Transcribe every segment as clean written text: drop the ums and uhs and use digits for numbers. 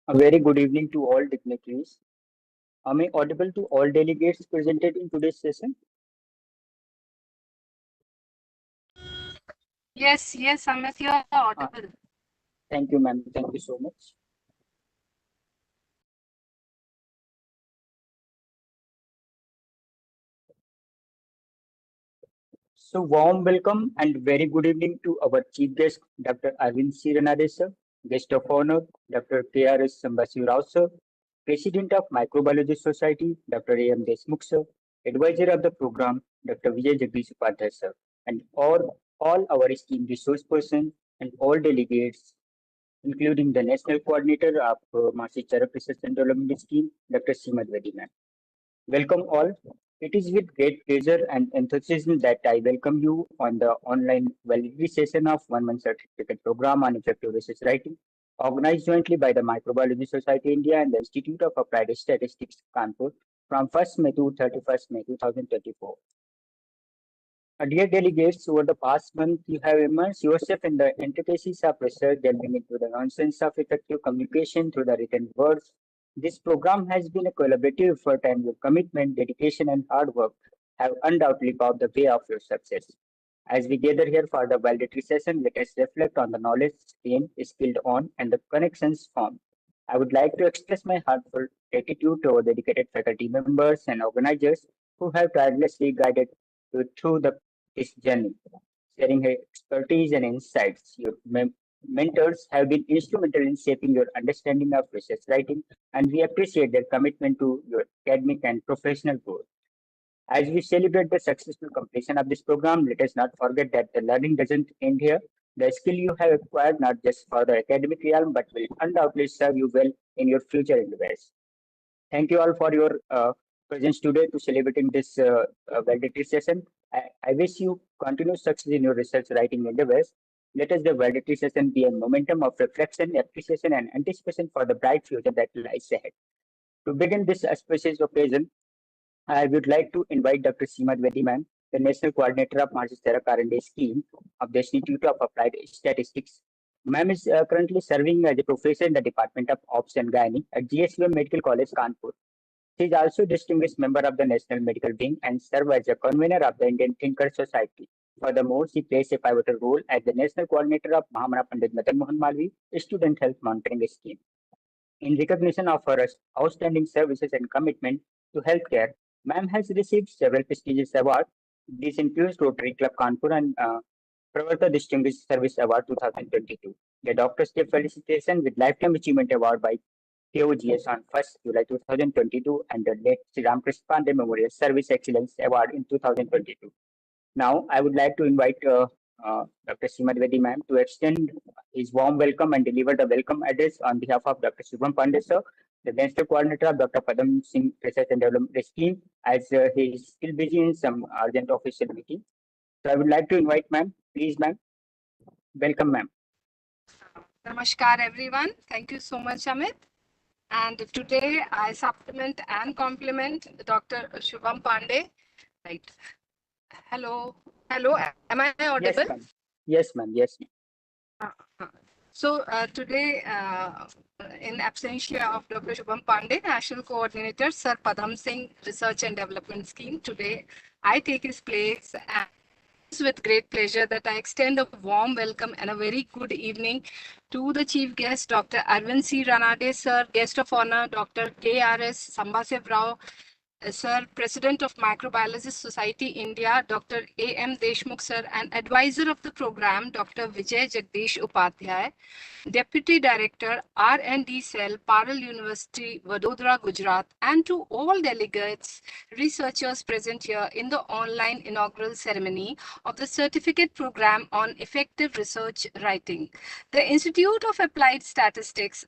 A very good evening to all dignitaries. Am I audible to all delegates presented in today's session? Yes, Amit, you are Uh, audible. Thank you, ma'am. Thank you so much. So, warm welcome and very good evening to our chief guest, Dr. Arvind C. Ranade, sir, guest of honor, Dr. K.R.S. Sambasiva, sir, President of Microbiologists Society, Dr. A.M. Deshmukh, sir, Advisor of the program, Dr. Vijay Jagdish Upadhyay, sir, and all our esteemed resource persons and all delegates including the National Coordinator of Massive Charak Research and Development Scheme, Dr. Simad Vedi, ma'am. Welcome all. It is with great pleasure and enthusiasm that I welcome you on the online validity session of 1 month certificate program on effective research writing, organized jointly by the Microbiologists Society India and the Institute of Applied Statistics, Kanpur, from 1st May to 31st May 2024. Dear delegates, over the past month, you have immersed yourself in the intricacies of research, delving into the nonsense of effective communication through the written words. This program has been a collaborative effort, and your commitment, dedication, and hard work have undoubtedly paved the way of your success. As we gather here for the valedictory session, let us reflect on the knowledge gained, skilled on, and the connections formed. I would like to express my heartfelt gratitude to our dedicated faculty members and organizers who have tirelessly guided you through this journey, sharing her expertise and insights. Your mentors have been instrumental in shaping your understanding of research writing, and we appreciate their commitment to your academic and professional growth. As we celebrate the successful completion of this program, let us not forget that the learning doesn't end here. The skill you have acquired not just for the academic realm, but will undoubtedly serve you well in your future endeavors. Thank you all for your presence today to celebrating this valedictory session. I wish you continued success in your research writing endeavors. Let us the valedictory session be a momentum of reflection, appreciation, and anticipation for the bright future that lies ahead. To begin this auspicious occasion, I would like to invite Dr. Seema Dwivedi, ma'am, the National Coordinator of Magister R&D Scheme of the Institute of Applied Statistics. Ma'am is currently serving as a professor in the Department of Ops and Gynae at GSUM Medical College, Kanpur. She is also a distinguished member of the National Medical Wing and serves as a convener of the Indian Thinkers Society. Furthermore, she plays a pivotal role as the National Coordinator of Mahamana Pandit Madan Mohan Malvi Student Health Monitoring Scheme. In recognition of her outstanding services and commitment to healthcare, ma'am has received several prestigious awards. These include Rotary Club Kanpur and Pravarta Distinguished Service Award 2022. The Doctor's Day Felicitation with Lifetime Achievement Award by KOGS on 1st July 2022 and the late Sri Ramakrishna Pandey Memorial Service Excellence Award in 2022. Now, I would like to invite Dr. Seema Dwivedi ma'am to extend his warm welcome and deliver the welcome address on behalf of Dr. Shubham Pandey sir, the National Coordinator of Dr. Padam Singh Research and Development Scheme, as he is still busy in some urgent official meeting. So I would like to invite ma'am. Please, ma'am. Welcome, ma'am. Namaskar, everyone. Thank you so much, Amit. And today I supplement and compliment Dr. Shubham Pandey. Right. Hello. Hello. Am I Yes, audible? ma'am. Yes, ma'am. Yes, ma'am. So today, in absentia of Dr. Shubham Pandey, National Coordinator, Sir Padam Singh Research and Development Scheme, today I take his place, and it's with great pleasure that I extend a warm welcome and a very good evening to the chief guest, Dr. Arvind C. Ranade, sir, guest of honor, Dr. K.R.S. Sambasiva, Sir, President of Microbiologists Society India, Dr. A.M. Deshmukh, sir, and advisor of the program, Dr. Vijay Jagdish Upadhyay, Deputy Director, R&D Cell, Parallel University, Vadodara, Gujarat, and to all delegates, researchers present here in the online inaugural ceremony of the certificate program on effective research writing. The Institute of Applied Statistics,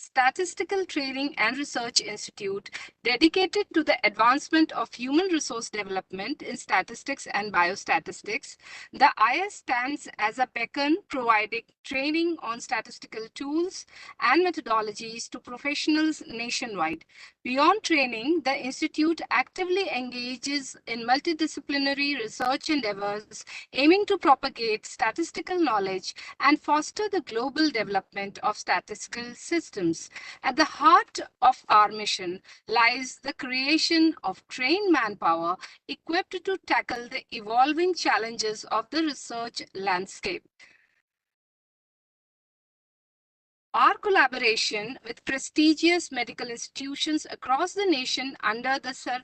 Statistical Training and Research Institute dedicated to the advancement of human resource development in statistics and biostatistics. The IS stands as a beacon providing training on statistical tools and methodologies to professionals nationwide. Beyond training, the Institute actively engages in multidisciplinary research endeavors aiming to propagate statistical knowledge and foster the global development of statistical systems. systems. At the heart of our mission lies the creation of trained manpower equipped to tackle the evolving challenges of the research landscape. Our collaboration with prestigious medical institutions across the nation under the Sir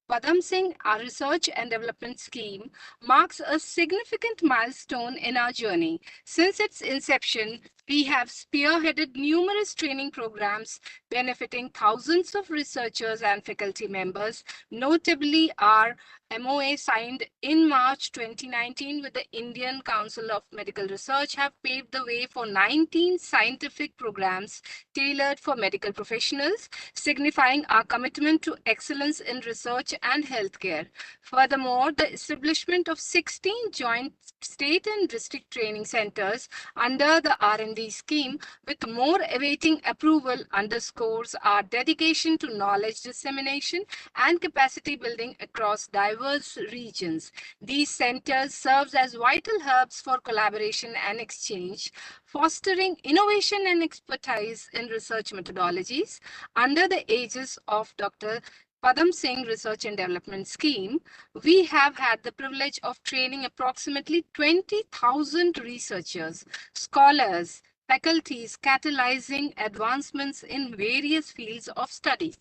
Padam Singh Research and Development Scheme marks a significant milestone in our journey. Since its inception, we have spearheaded numerous training programs benefiting thousands of researchers and faculty members. Notably, our MOA signed in March 2019 with the Indian Council of Medical Research have paved the way for 19 scientific programs tailored for medical professionals, signifying our commitment to excellence in research and healthcare. Furthermore, the establishment of 16 joint state and district training centers under the R&D scheme, with more awaiting approval, underscores our dedication to knowledge dissemination and capacity building across diverse regions. These centers serve as vital hubs for collaboration and exchange, fostering innovation and expertise in research methodologies. Under the aegis of Dr. Padam Singh Research and Development Scheme, we have had the privilege of training approximately 20,000 researchers, scholars, faculties, catalyzing advancements in various fields of study.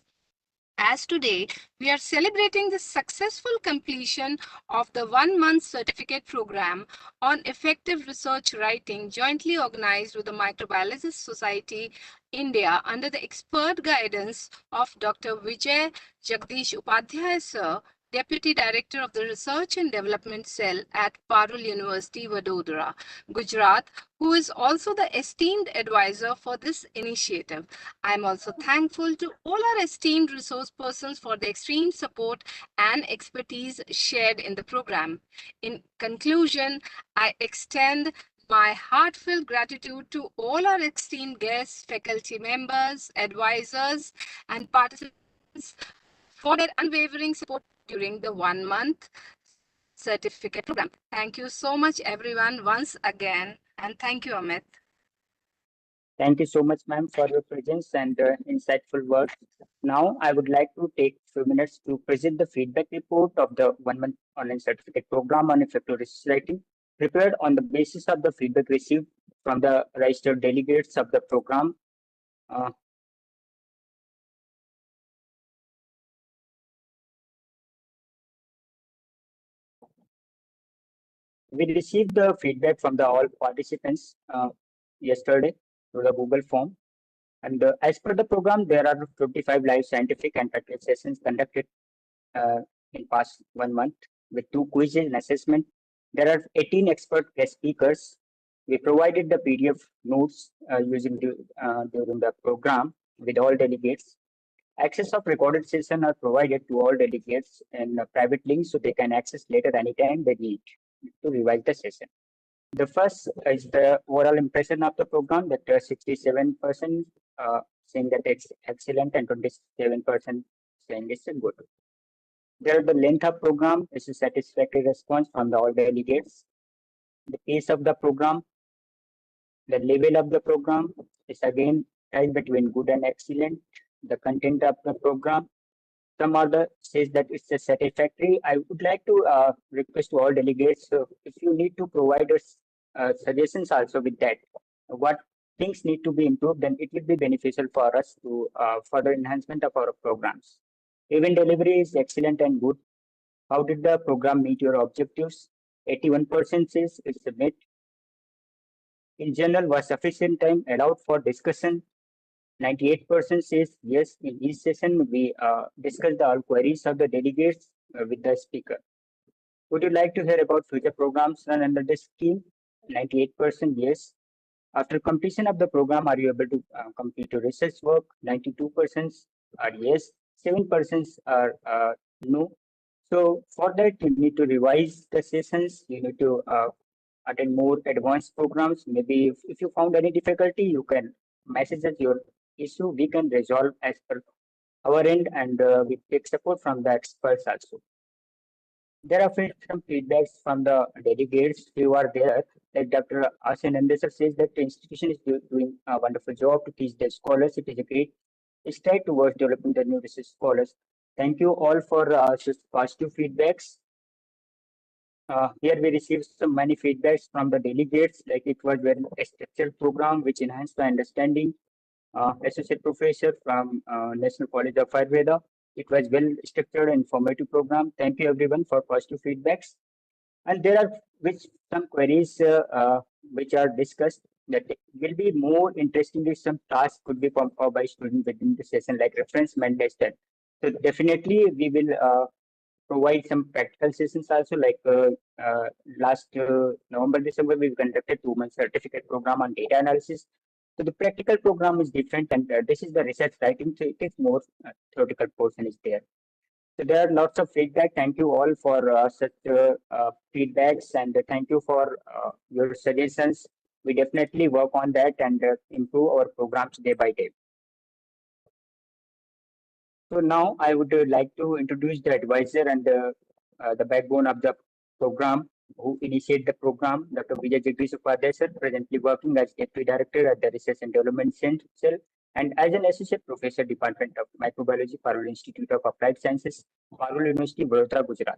As today, we are celebrating the successful completion of the 1-month certificate program on effective research writing, jointly organized with the Microbiologists Society India under the expert guidance of Dr. Vijay Jagdish Upadhyay Sir, Deputy Director of the Research and Development Cell at Parul University, Vadodara, Gujarat, who is also the esteemed advisor for this initiative. I am also thankful to all our esteemed resource persons for the extreme support and expertise shared in the program. In conclusion, I extend my heartfelt gratitude to all our esteemed guests, faculty members, advisors, and participants for their unwavering support during the 1-month certificate program. Thank you so much, everyone, once again. And thank you, Amit. Thank you so much, ma'am, for your presence and insightful words. Now, I would like to take a few minutes to present the feedback report of the 1-month online certificate program on effective research writing, prepared on the basis of the feedback received from the registered delegates of the program. Uh, we received the feedback from the all participants yesterday through the Google form. And as per the program, there are 55 live scientific and practical sessions conducted uh, in past 1 month with 2 quizzes and assessment. There are 18 expert guest speakers. We provided the PDF notes during the program with all delegates. Access of recorded session are provided to all delegates in a private link so they can access later anytime they need to revise the session. The first is the overall impression of the program, that 67% saying that it's excellent and 27% saying it's good. There, the length of program is a satisfactory response from the all delegates. The pace of the program, the level of the program is again tied between good and excellent. The content of the program, some other says that it's a satisfactory. I would like to request to all delegates, if you need to provide us suggestions also with that, what things need to be improved, then it will be beneficial for us to further enhancement of our programs. Event delivery is excellent and good. How did the program meet your objectives? 81% says it's a met. In general, was sufficient time allowed for discussion? 98% says yes. In each session, we discussed all queries of the delegates with the speaker. Would you like to hear about future programs run under the scheme? 98% yes. After completion of the program, are you able to complete your research work? 92% are yes. 7% are no. So for that, you need to revise the sessions. You need to attend more advanced programs. Maybe if you found any difficulty, you can message us your issue. We can resolve as per our end, and we take support from the experts also. There are some feedbacks from the delegates who are there. like Dr. Asen Andesar says, that the institution is doing a wonderful job to teach their scholars. It is a great step towards developing the new research scholars. Thank you all for such positive feedbacks. Here we received some many feedbacks from the delegates, like it was very a structured program which enhanced the understanding. Associate professor from National College of Ayurveda. It was well structured and informative program. Thank you everyone for positive feedbacks. And there are which some queries which are discussed that it will be more interesting if some tasks could be performed by students within the session, like reference mandate. So definitely we will provide some practical sessions also, like last November, December, we conducted 2 month certificate program on data analysis. So the practical program is different, and this is the research writing, so it is more theoretical portion is there. So there are lots of feedback. Thank you all for such feedbacks, and thank you for your suggestions. We definitely work on that and improve our programs day by day. So now I would like to introduce the advisor and the backbone of the program who initiate the program, Dr. Vijay Jagdish Upadhyay sir, presently working as Deputy Director at the Research and Development Cell and as an Associate Professor, Department of Microbiology, Parul Institute of Applied Sciences, Parul University, Vadodara, Gujarat.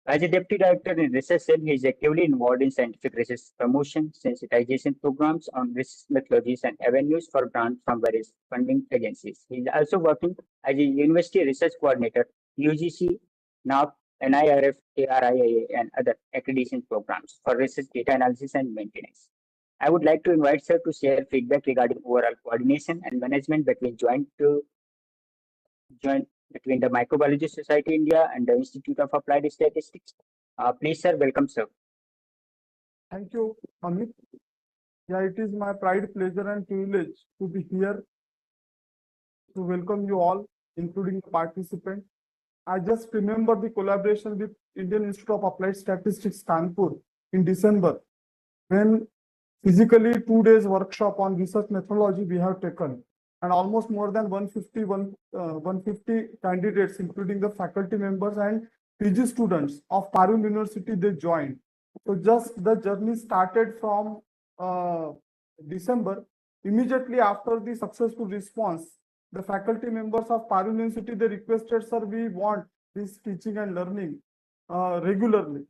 As a Deputy Director in Research Cell, he is actively involved in scientific research promotion, sensitization programs on research methodologies and avenues for grants from various funding agencies. He is also working as a University Research Coordinator, UGC, NAP, NIRF, ARIIA, and other accreditation programs for research data analysis and maintenance. I would like to invite Sir to share feedback regarding overall coordination and management joint between the Microbiologists Society India and the Institute of Applied Statistics. Please, sir, welcome, sir. Thank you, Amit. Yeah, it is my pride, pleasure, and privilege to be here to welcome you all, including the participants. I just remember the collaboration with Indian Institute of Applied Statistics, Kanpur, in December, when physically 2 days workshop on research methodology we have taken, and almost more than 150 candidates, including the faculty members and PG students of Parul University, they joined. So just the journey started from December. Immediately after the successful response, the faculty members of Parul University, they requested, sir, we want this teaching and learning regularly.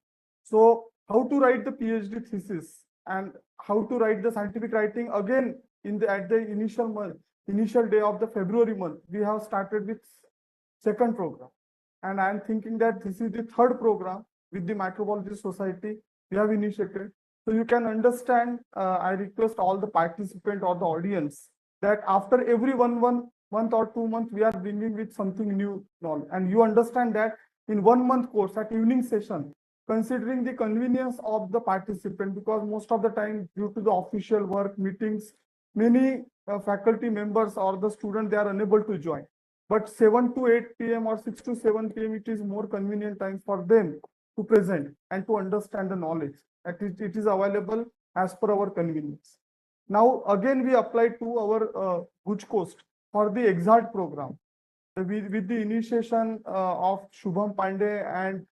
So how to write the PhD thesis and how to write the scientific writing again at the initial day of the February month, we have started with second program. And I am thinking that this is the third program with the Microbiologists Society we have initiated. So you can understand, I request all the participants or the audience that after every one month or 2 months, we are bringing with something new knowledge. And you understand that in 1 month course at evening session, considering the convenience of the participant, because most of the time due to the official work meetings, many faculty members or the student, they are unable to join. But 7 to 8 p.m. or 6 to 7 p.m. it is more convenient time for them to present and to understand the knowledge. It is available as per our convenience. Now again we apply to our Guj Coast for the EXALT program with the initiation of Shubham Pandey and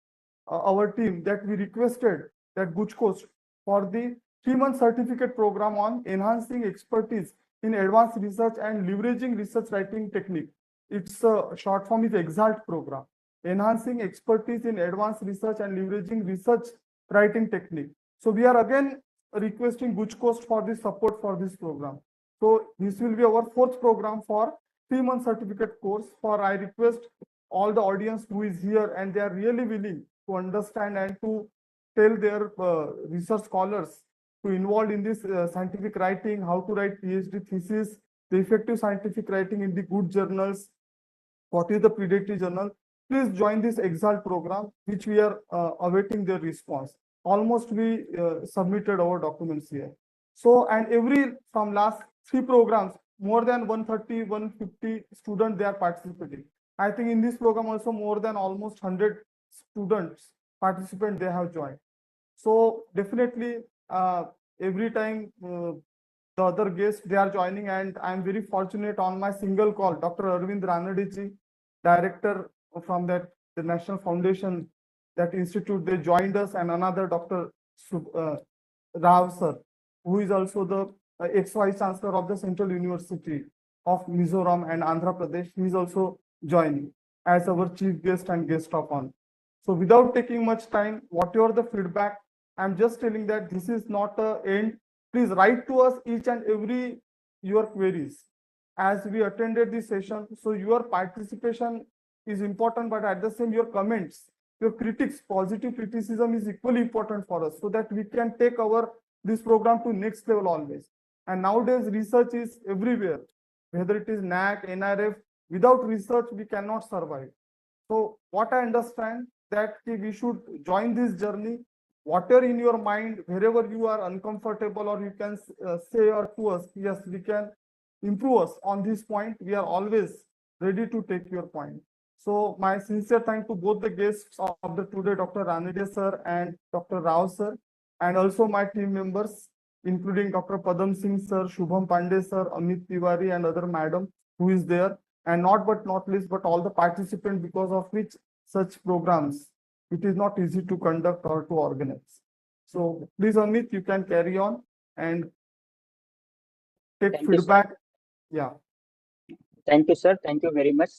our team, that we requested that Guj Coast for the 3-month certificate program on enhancing expertise in advanced research and leveraging research writing technique. Its short form is EXALT program, enhancing expertise in advanced research and leveraging research writing technique. So we are again requesting Guj Coast for the support for this program. So this will be our 4th program for 3-month certificate course. For I request all the audience who is here and they are really willing to understand and to tell their research scholars to involve in this scientific writing, how to write PhD thesis, the effective scientific writing in the good journals, what is the predatory journal. Please join this EXALT program, which we are awaiting their response. Almost we submitted our documents here. So, and from last 3 programs, more than 130, 150 students, they are participating. I think in this program also more than almost 100 students, participants, they have joined. So definitely every time the other guests, they are joining, and I am very fortunate on my single call, Dr. Arvind Ranade, director from the National Foundation, that institute, they joined us, and another Dr. Rao sir, who is also the ex-Vice-Chancellor of the Central University of Mizoram and Andhra Pradesh. He is also joining as our chief guest and guest of honor. So without taking much time, whatever the feedback, I'm just telling that this is not a end. Please write to us each and every your queries as we attended this session. So your participation is important, but at the same your comments, your critics, positive criticism is equally important for us so that we can take our this program to next level always. And nowadays research is everywhere, whether it is NAC, NRF, without research we cannot survive. So what I understand that we should join this journey, whatever in your mind, wherever you are uncomfortable, or you can say or to us, yes, we can improve us on this point. We are always ready to take your point. So my sincere thanks to both the guests of the today, Dr. Ranade sir and Dr. Rao sir, and also my team members, including Dr. Padam Singh sir, Shubham Pandey sir, Amit Tiwari, and other madam who is there, and not least, but all the participants, because of which such programs, it is not easy to conduct or to organize. So please, Amit, you can carry on and take Thank you, sir. feedback. Yeah. Thank you, sir. Thank you very much.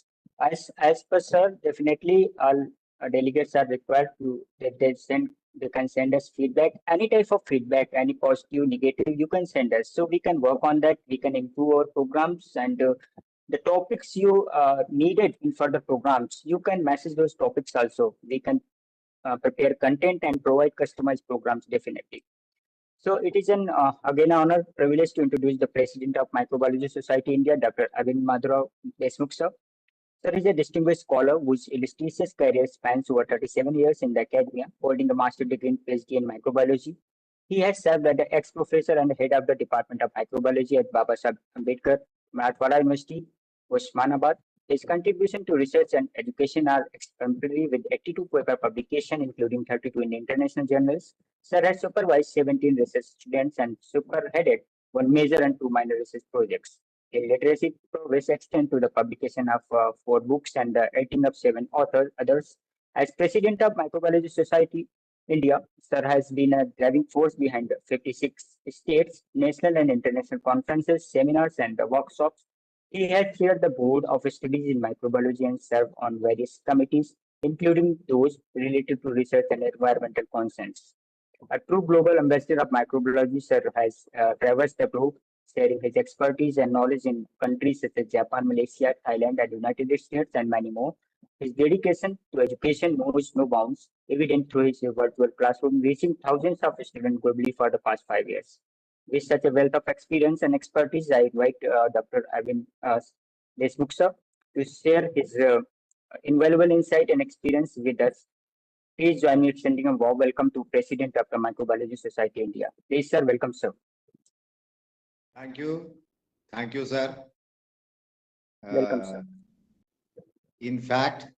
As per sir, definitely all delegates are required to they can send us feedback, any type of feedback, any positive, negative, you can send us. So we can work on that. We can improve our programs, and the topics you needed in further programs, you can message those topics also. We can prepare content and provide customized programs definitely. So it is an again honor privilege to introduce the President of Microbiologists Society India, Dr. Arvind Deshmukh sir. Sir is a distinguished scholar whose illustrious career spans over 37 years in the academia, holding a master's degree in PhD in microbiology. He has served as the ex-professor and head of the Department of Microbiology at Babasaheb Ambedkar Marathwada University, Osmanabad. His contribution to research and education are exemplary, with 82 paper publications, including 32 in international journals. Sir has supervised 17 research students and superheaded one major and two minor research projects. His literacy prowess extends to the publication of 4 books and the editing of 7 others. As president of Microbiology Society India, Sir has been a driving force behind 56 states, national and international conferences, seminars, and workshops. He has chaired the board of studies in microbiology and served on various committees, including those related to research and environmental concerns. A true global ambassador of microbiology, Sir has traversed the globe, sharing his expertise and knowledge in countries such as Japan, Malaysia, Thailand, and United States, and many more. His dedication to education knows no bounds, evident through his virtual classroom, reaching thousands of students globally for the past 5 years. With such a wealth of experience and expertise, I invite Dr. Arvind Deshmukh sir to share his invaluable insight and experience with us. Please join me in extending a warm welcome to President of the Microbiology Society India. Please, sir, welcome, sir. Thank you. Thank you, sir. Welcome, sir. In fact,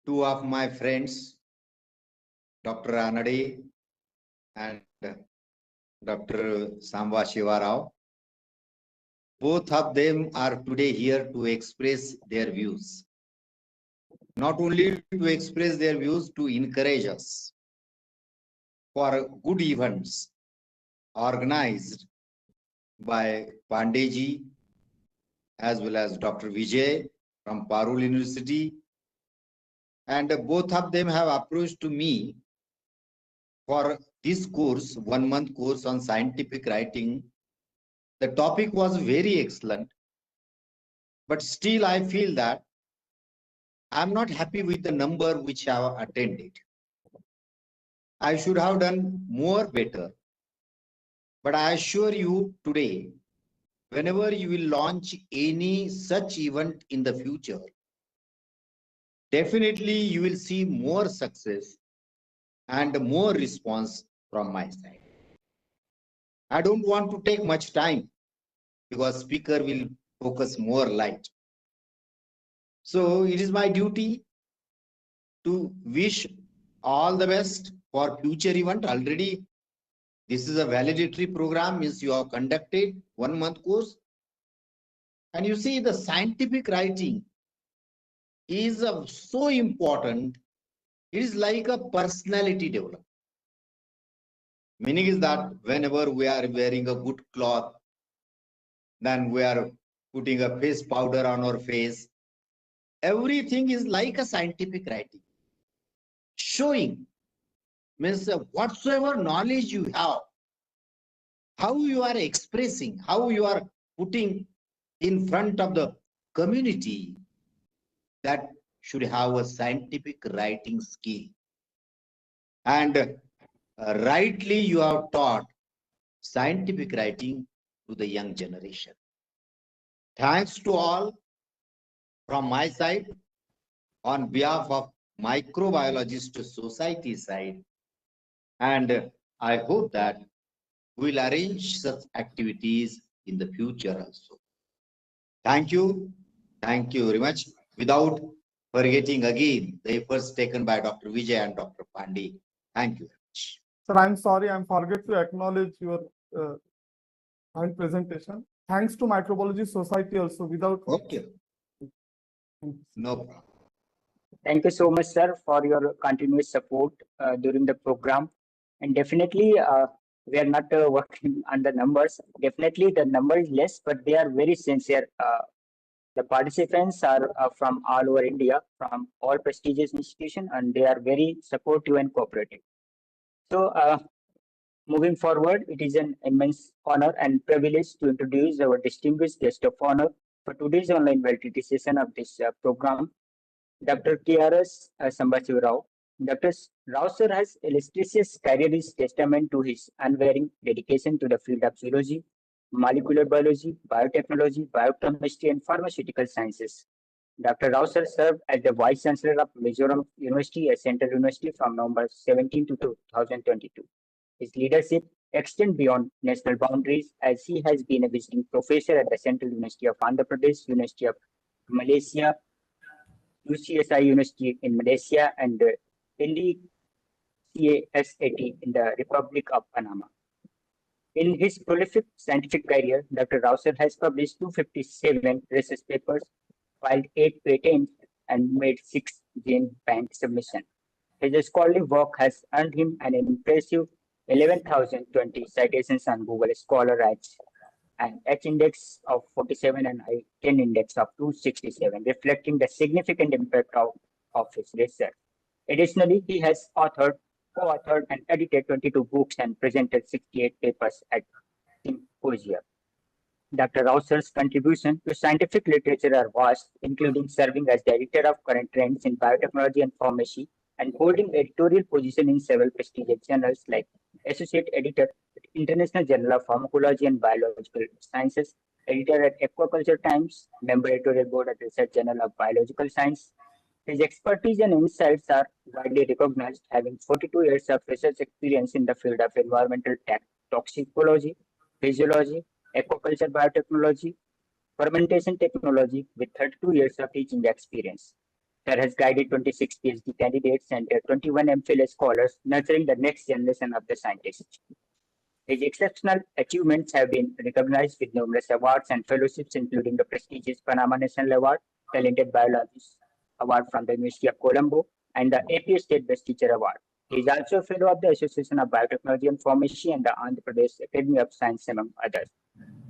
two of my friends, Dr. Ranade and Dr. Sambasiva, both of them are today here to express their views. Not only to express their views, to encourage us for good events organized by Pandeji as well as Dr. Vijay from Parul University. And both of them have approached to me for this course, 1-month course on scientific writing. The topic was very excellent, but still I feel that I'm not happy with the number which I have attended. I should have done more better. But I assure you today, whenever you will launch any such event in the future, definitely you will see more success and more response from my side. I don't want to take much time because speaker will focus more light. So it is my duty to wish all the best for future event. Already this is a valedictory program, means you have conducted 1-month course. And you see, the scientific writing is so important. It is like a personality development. Meaning is that whenever we are wearing a good cloth, then we are putting a face powder on our face. Everything is like a scientific writing. Showing means whatsoever knowledge you have, how you are expressing, how you are putting in front of the community, that should have a scientific writing skill. And rightly you have taught scientific writing to the young generation. Thanks to all from my side, on behalf of Microbiologists Society side, and I hope that we'll arrange such activities in the future also. Thank you. Thank you very much. Without forgetting again the efforts taken by Dr. Vijay and Dr. Pandey. Thank you very much. Sir, I'm sorry, I'm forget to acknowledge your fine presentation. Thanks to Microbiologists Society also. Without Okay. No problem. Thank you so much, sir, for your continuous support during the program. And definitely, we are not working on the numbers. Definitely, the number is less, but they are very sincere. The participants are from all over India, from all prestigious institutions, and they are very supportive and cooperative. So, moving forward, it is an immense honor and privilege to introduce our distinguished guest of honor for today's online validity session of this program, Dr. K.R.S. Sambasiva. Dr. Rao sir has illustrious career is testament to his unwavering dedication to the field of zoology, molecular biology, biotechnology, biochemistry, and pharmaceutical sciences. Dr. Rao sir served as the Vice-Chancellor of Mizoram University, a central university from November 17 to 2022. His leadership extends beyond national boundaries as he has been a visiting professor at the Central University of Andhra Pradesh, University of Malaysia, UCSI University in Malaysia, and NDCASAT in the Republic of Panama. In his prolific scientific career, Dr. Rauser has published 257 research papers, filed 8 patents, and made 6 gene bank submissions. His scholarly work has earned him an impressive 11,020 citations on Google Scholar Edge, an H index of 47 and I-10 index of 267, reflecting the significant impact of his research. Additionally, he has co-authored and edited 22 books and presented 68 papers at symposia. Dr. Rauser's contribution to scientific literature are vast, including serving as the editor of current trends in biotechnology and pharmacy and holding editorial position in several prestigious journals like Associate Editor at International Journal of Pharmacology and Biological Sciences, editor at Aquaculture Times, member editorial board at Research Journal of Biological Science. His expertise and insights are widely recognized, having 42 years of research experience in the field of environmental toxicology, physiology, aquaculture biotechnology, fermentation technology, with 32 years of teaching experience. Sir has guided 26 PhD candidates and 21 MPhil scholars, nurturing the next generation of the scientists. His exceptional achievements have been recognized with numerous awards and fellowships, including the prestigious Panama National Award, Talented Biologist Award from the University of Colombo, and the APA State Best Teacher Award. He is also a fellow of the Association of Biotechnology and Pharmacy and the Andhra Pradesh Academy of Science, among others.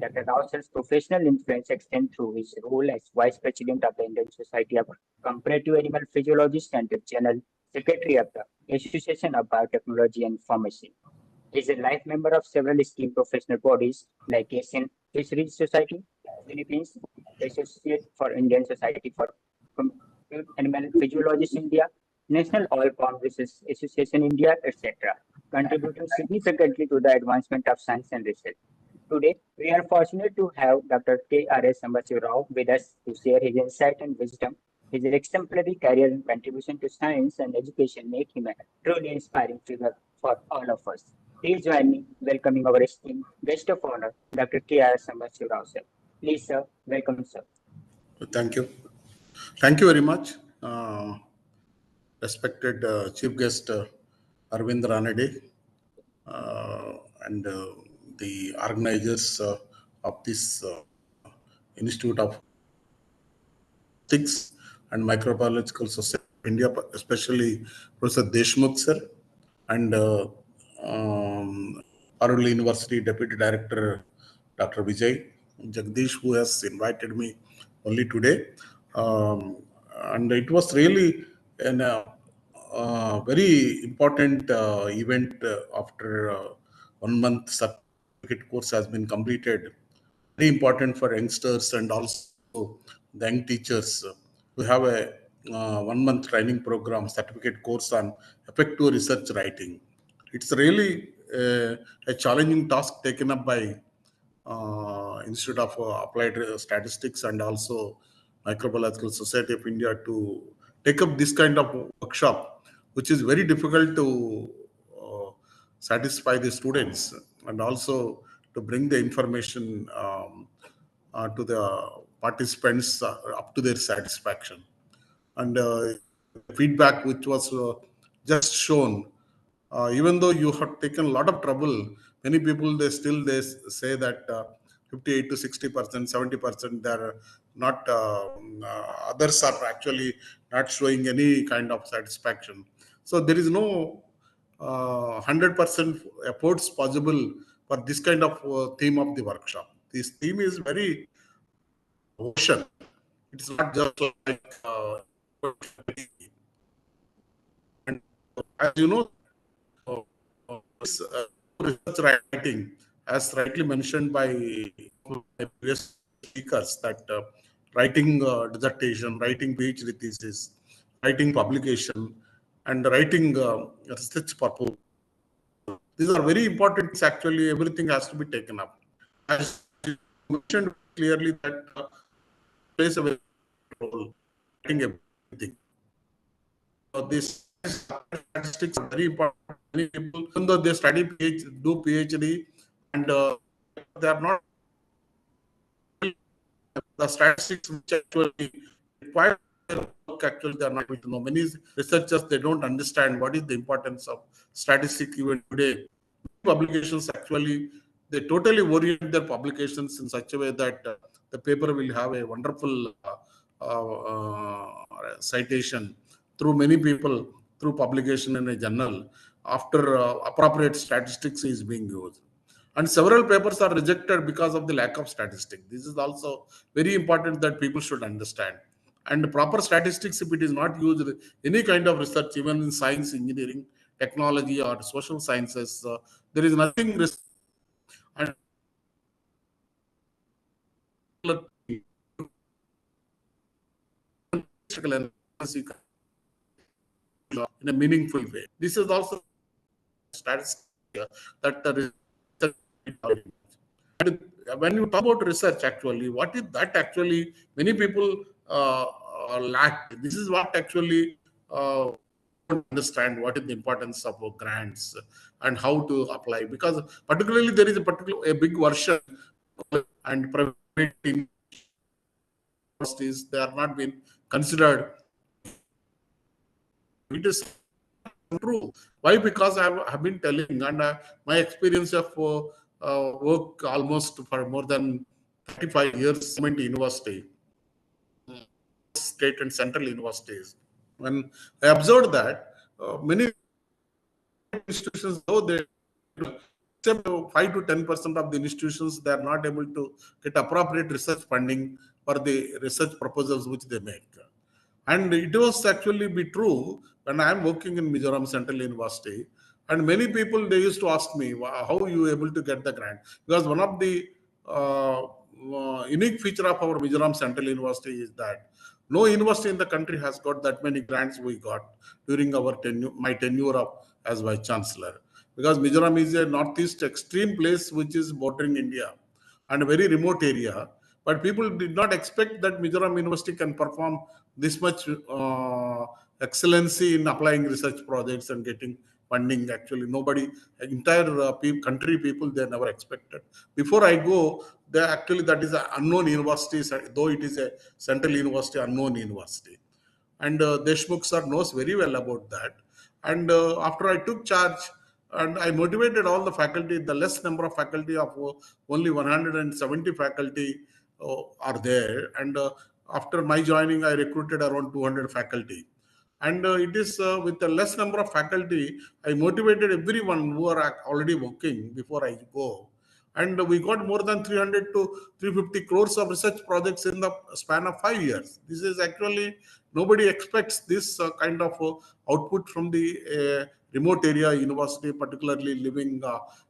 Dr. Rauser's professional influence extends through his role as Vice President of the Indian Society of Comparative Animal Physiologists and the General Secretary of the Association of Biotechnology and Pharmacy. He is a life member of several esteemed professional bodies like Asian Fisheries Society, Philippines, the Associate for Indian Society for Animal Physiologists India, National Oil Palm Research Association India, etc., contributing significantly to the advancement of science and research. Today, we are fortunate to have Dr. K.R.S. Sambasiva with us to share his insight and wisdom. His exemplary career and contribution to science and education make him a truly inspiring figure for all of us. Please join me welcoming our esteemed guest of honor, Dr. K.R.S. Sambasiva, sir. Please, sir, welcome, sir. Thank you. Thank you very much, respected Chief Guest Arvind Ranade, and the organizers of this Institute of Ethics and Microbiological Society of India, especially Professor Deshmukh sir, and Arul University Deputy Director Dr. Vijay Jagdish, who has invited me only today. And it was really a very important event after 1 month certificate course has been completed. Very important for youngsters and also the young teachers to have a 1 month training program, certificate course on effective research writing. It's really a challenging task taken up by Institute of Applied Statistics and also Microbiological Society of India to take up this kind of workshop, which is very difficult to satisfy the students and also to bring the information to the participants up to their satisfaction. And feedback which was just shown, even though you have taken a lot of trouble, many people they say that 58 to 60%, 70% they're not. Others are actually not showing any kind of satisfaction. So there is no 100% efforts possible for this kind of theme of the workshop. This theme is very ocean. It's not just like and as you know, this research writing, as rightly mentioned by previous speakers, that writing dissertation, writing PhD thesis, writing publication, and writing research purpose. These are very important things. Actually, everything has to be taken up. As you mentioned clearly, that plays a very role in everything. This statistics are very important. Many people, even though they study do PhD, and they are not the statistics which actually require work. Actually, they are not able to know. Many researchers they don't understand what is the importance of statistics even today. Publications actually they totally orient their publications in such a way that the paper will have a wonderful citation through many people through publication in a journal after appropriate statistics is being used. And several papers are rejected because of the lack of statistics. This is also very important that people should understand. And proper statistics, if it is not used, any kind of research, even in science, engineering, technology, or social sciences, there is nothing. And in a meaningful way. This is also statistics that the research. And when you talk about research, actually, what is that actually? Many people lack. This is what actually don't understand what is the importance of grants and how to apply. Because particularly there is a big version and private universities they are not being considered. It is true. Why? Because I have been telling, and my experience of work almost for more than 35 years in university, state and central universities. When I observed that many institutions, though they except 5 to 10% of the institutions, they are not able to get appropriate research funding for the research proposals which they make. And it was actually be true when I am working in Mizoram Central University. And many people, they used to ask me, how you able to get the grant? Because one of the unique feature of our Mizoram Central University is that no university in the country has got that many grants we got during our my tenure as Vice-Chancellor. Because Mizoram is a northeast extreme place which is bordering India and a very remote area. But people did not expect that Mizoram University can perform this much excellency in applying research projects and getting funding. Actually, nobody, entire country people, they never expected. Before I go, they actually that is an unknown university, though it is a central university, unknown university. And Deshmukh sir knows very well about that. And after I took charge, and I motivated all the faculty, the less number of faculty of only 170 faculty are there. And after my joining, I recruited around 200 faculty. And it is with a less number of faculty, I motivated everyone who are already working before I go. And we got more than 300 to 350 crores of research projects in the span of 5 years. This is actually, nobody expects this kind of output from the remote area university, particularly living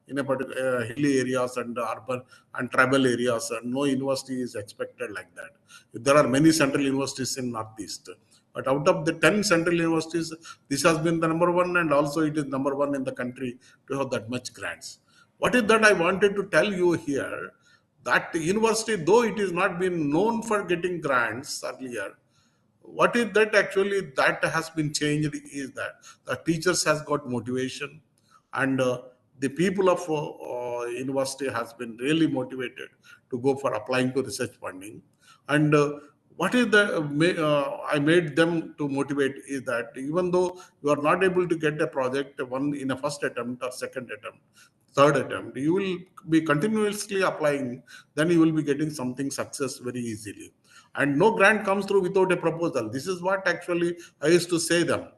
in a particular hilly areas and urban and tribal areas. No university is expected like that. There are many central universities in Northeast. But out of the 10 central universities, this has been the number one, and also it is number one in the country to have that much grants. What is that I wanted to tell you here? That university, though it is not been known for getting grants earlier, what is that actually that has been changed is that the teachers has got motivation, and the people of university has been really motivated to go for applying to research funding. And what is the I made them to motivate is that even though you are not able to get a project one in a first attempt or second attempt, third attempt, you will be continuously applying, then you will be getting something success very easily. And no grant comes through without a proposal. This is what actually I used to say them.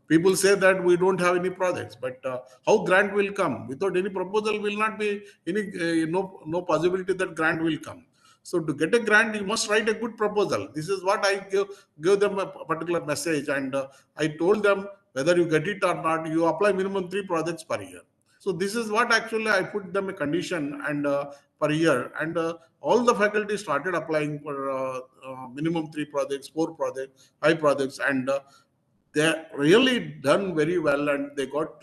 People say that we don't have any projects, but how grant will come without any proposal? Will not be any no possibility that grant will come. So to get a grant, you must write a good proposal. This is what I give them a particular message, and I told them whether you get it or not, you apply minimum 3 projects per year. So this is what actually I put them a condition and per year, and all the faculty started applying for minimum 3 projects, 4 projects, 5 projects, and they really done very well, and they got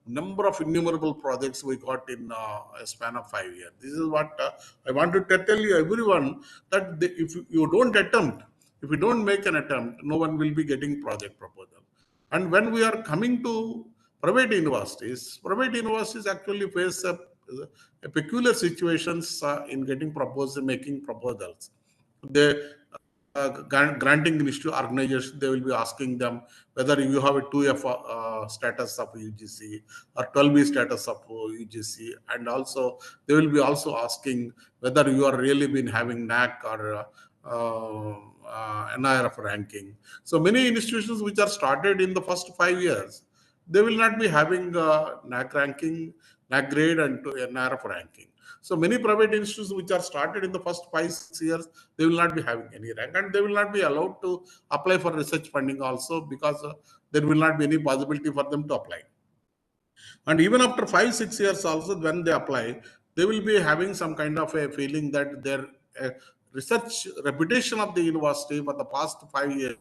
number of innumerable projects we got in a span of 5 years. This is what I wanted to tell you, everyone, that if you don't attempt, if you don't make an attempt, no one will be getting project proposal. And when we are coming to private universities actually face a peculiar situations in getting proposal, making proposals. They granting institute organizers, they will be asking them whether you have a 2F status of UGC or 12B status of UGC, and also they will be also asking whether you are really been having NAC or NIRF ranking. So many institutions which are started in the first 5 years, they will not be having NAC ranking, NAC grade, and NIRF ranking. So many private institutions which are started in the first 5-6 years, they will not be having any rank, and they will not be allowed to apply for research funding also, because there will not be any possibility for them to apply. And even after 5-6 years also, when they apply, they will be having some kind of a feeling that their research reputation of the university for the past 5 years,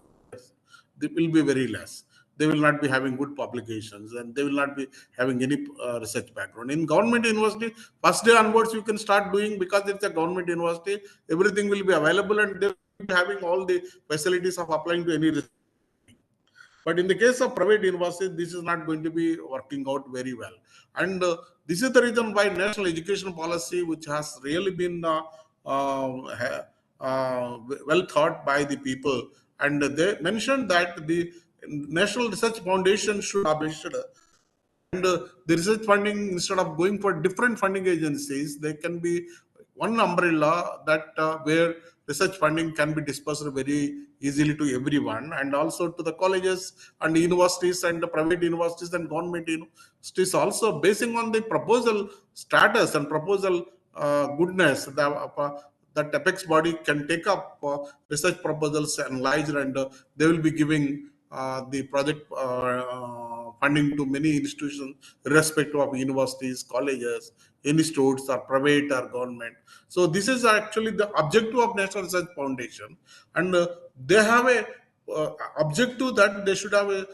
they will be very less. They will not be having good publications, and they will not be having any research background. In government university, first day onwards you can start doing, because it's a government university, everything will be available, and they will be having all the facilities of applying to any research. But in the case of private universities, this is not going to be working out very well. And this is the reason why national education policy, which has really been well thought by the people, and they mentioned that the National Research Foundation should be established, and the research funding, instead of going for different funding agencies, there can be one umbrella that where research funding can be dispersed very easily to everyone, and also to the colleges and universities and the private universities and government universities also, basing on the proposal status and proposal goodness. That apex body can take up research proposals analyzed, and they will be giving the project funding to many institutions, irrespective of universities, colleges, institutes, or private or government. So this is actually the objective of National Research Foundation, and they have a objective that they should have a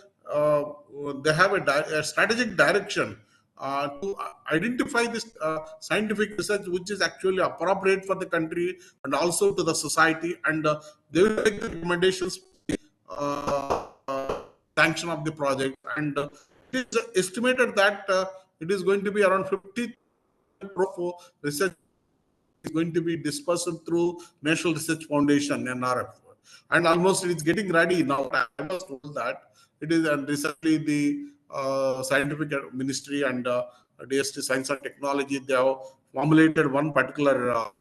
strategic direction to identify this scientific research which is actually appropriate for the country and also to the society, and they will make the recommendations sanction of the project. And it is estimated that it is going to be around 50 crore research is going to be dispersed through National Research Foundation, NRF, and almost it is getting ready now. I was told that it is, and recently the scientific ministry and DST Science and Technology, they have formulated one particular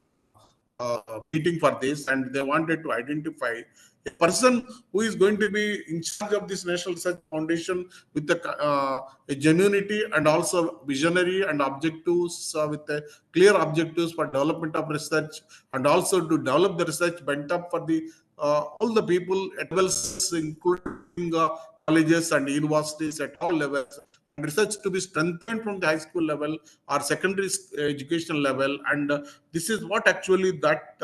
meeting for this, and they wanted to identify a person who is going to be in charge of this National Research Foundation with a genuinity and also visionary and objectives, with clear objectives for development of research, and also to develop the research bent up for the all the people at levels, including colleges and universities at all levels. Research to be strengthened from the high school level or secondary education level, and this is what actually that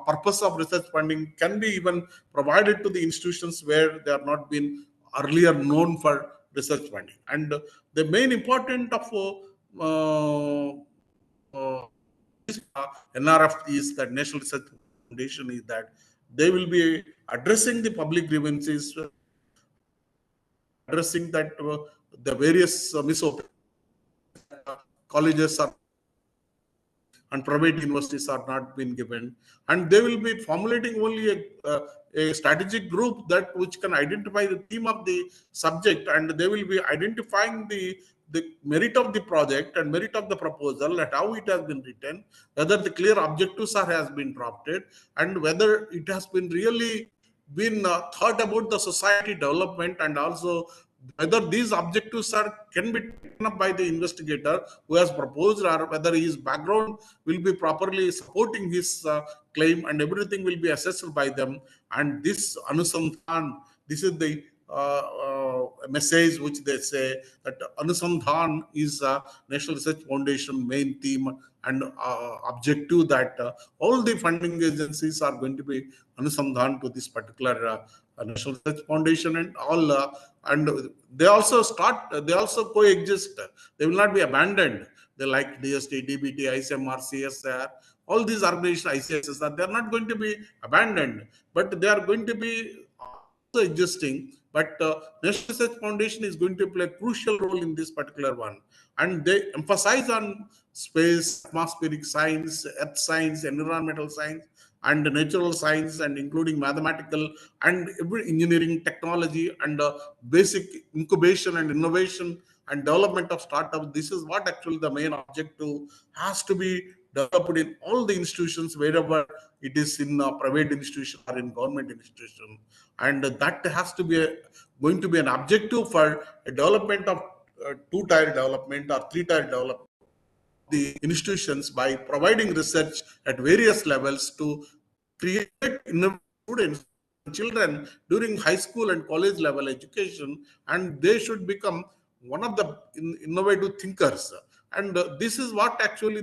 purpose of research funding can be even provided to the institutions where they are not been earlier known for research funding. And the main important of NRF is that National Research Foundation is that they will be addressing the public grievances, addressing that the various colleges are and private universities are not being given, and they will be formulating only a strategic group that which can identify the theme of the subject, and they will be identifying the merit of the project and merit of the proposal and how it has been written, whether the clear objectives has been drafted, and whether it has been really been thought about the society development, and also whether these objectives can be taken up by the investigator who has proposed, or whether his background will be properly supporting his claim, and everything will be assessed by them. And this Anusandhan, this is the message which they say that Anusandhan is National Research Foundation main theme and objective, that all the funding agencies are going to be Anusandhan to this particular National Research Foundation, and all and they also coexist. They will not be abandoned. They like DST, DBT, ICMR, CSR, all these organizations, ICSR, they are not going to be abandoned, but they are going to be also existing. But National Research Foundation is going to play a crucial role in this particular one. And they emphasize on space, atmospheric science, earth science, environmental science, and natural science, and including mathematical and every engineering, technology, and basic incubation and innovation and development of startups. This is what actually the main objective has to be developed in all the institutions, wherever it is in a private institution or in government institution. And that has to be going to be an objective for a development of two-tier development or three-tier development the institutions, by providing research at various levels to create innovative students, children during high school and college level education, and they should become one of the innovative thinkers. And this is what actually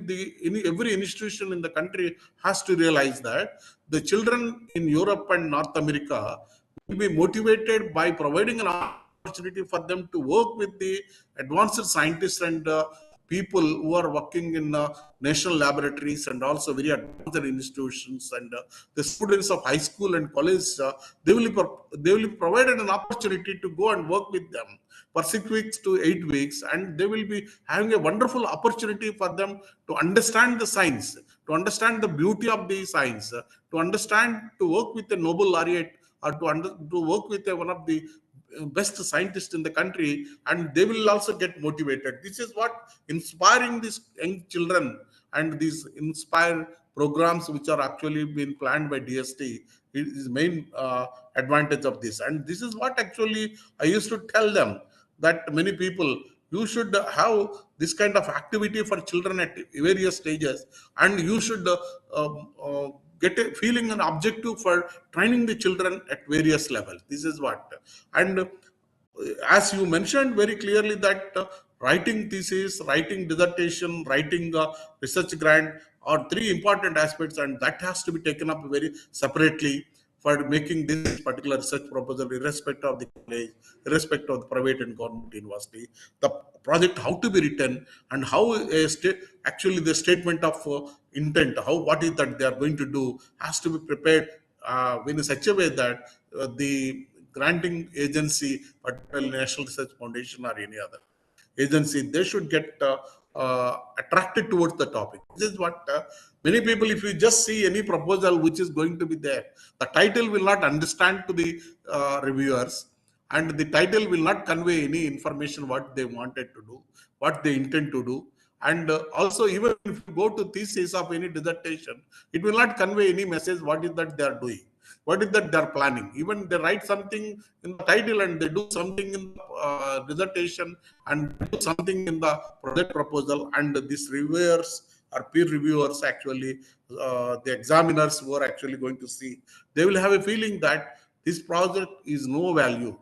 every institution in the country has to realize, that the children in Europe and North America will be motivated by providing an opportunity for them to work with the advanced scientists and people who are working in national laboratories and also very advanced institutions, and the students of high school and college, they will be provided an opportunity to go and work with them for 6 weeks to 8 weeks, and they will be having a wonderful opportunity for them to understand the science, to understand the beauty of the science, to understand, to work with a Nobel laureate, or to work with one of the best scientists in the country, and they will also get motivated. This is what inspiring these young children, and these inspire programs which are actually being planned by DST is main advantage of this. And this is what actually I used to tell them, that many people, you should have this kind of activity for children at various stages, and you should get a feeling and objective for training the children at various levels. This is what. And as you mentioned very clearly, that writing thesis, writing dissertation, writing research grant are three important aspects, and that has to be taken up very separately for making this particular research proposal, irrespective of the college, irrespective of the private and government university. The project how to be written, and how actually the statement of intent, what is that they are going to do, has to be prepared in such a way that the granting agency, particularly National Research Foundation or any other agency, they should get attracted towards the topic. This is what many people, if you just see any proposal which is going to be there, the title will not understand to the reviewers, and the title will not convey any information what they wanted to do, what they intend to do. And also, even if you go to thesis of any dissertation, it will not convey any message what is that they are doing, what is that they are planning. Even they write something in the title and they do something in the dissertation and do something in the project proposal, and these reviewers or peer reviewers, actually the examiners who are actually going to see, they will have a feeling that this project is no value.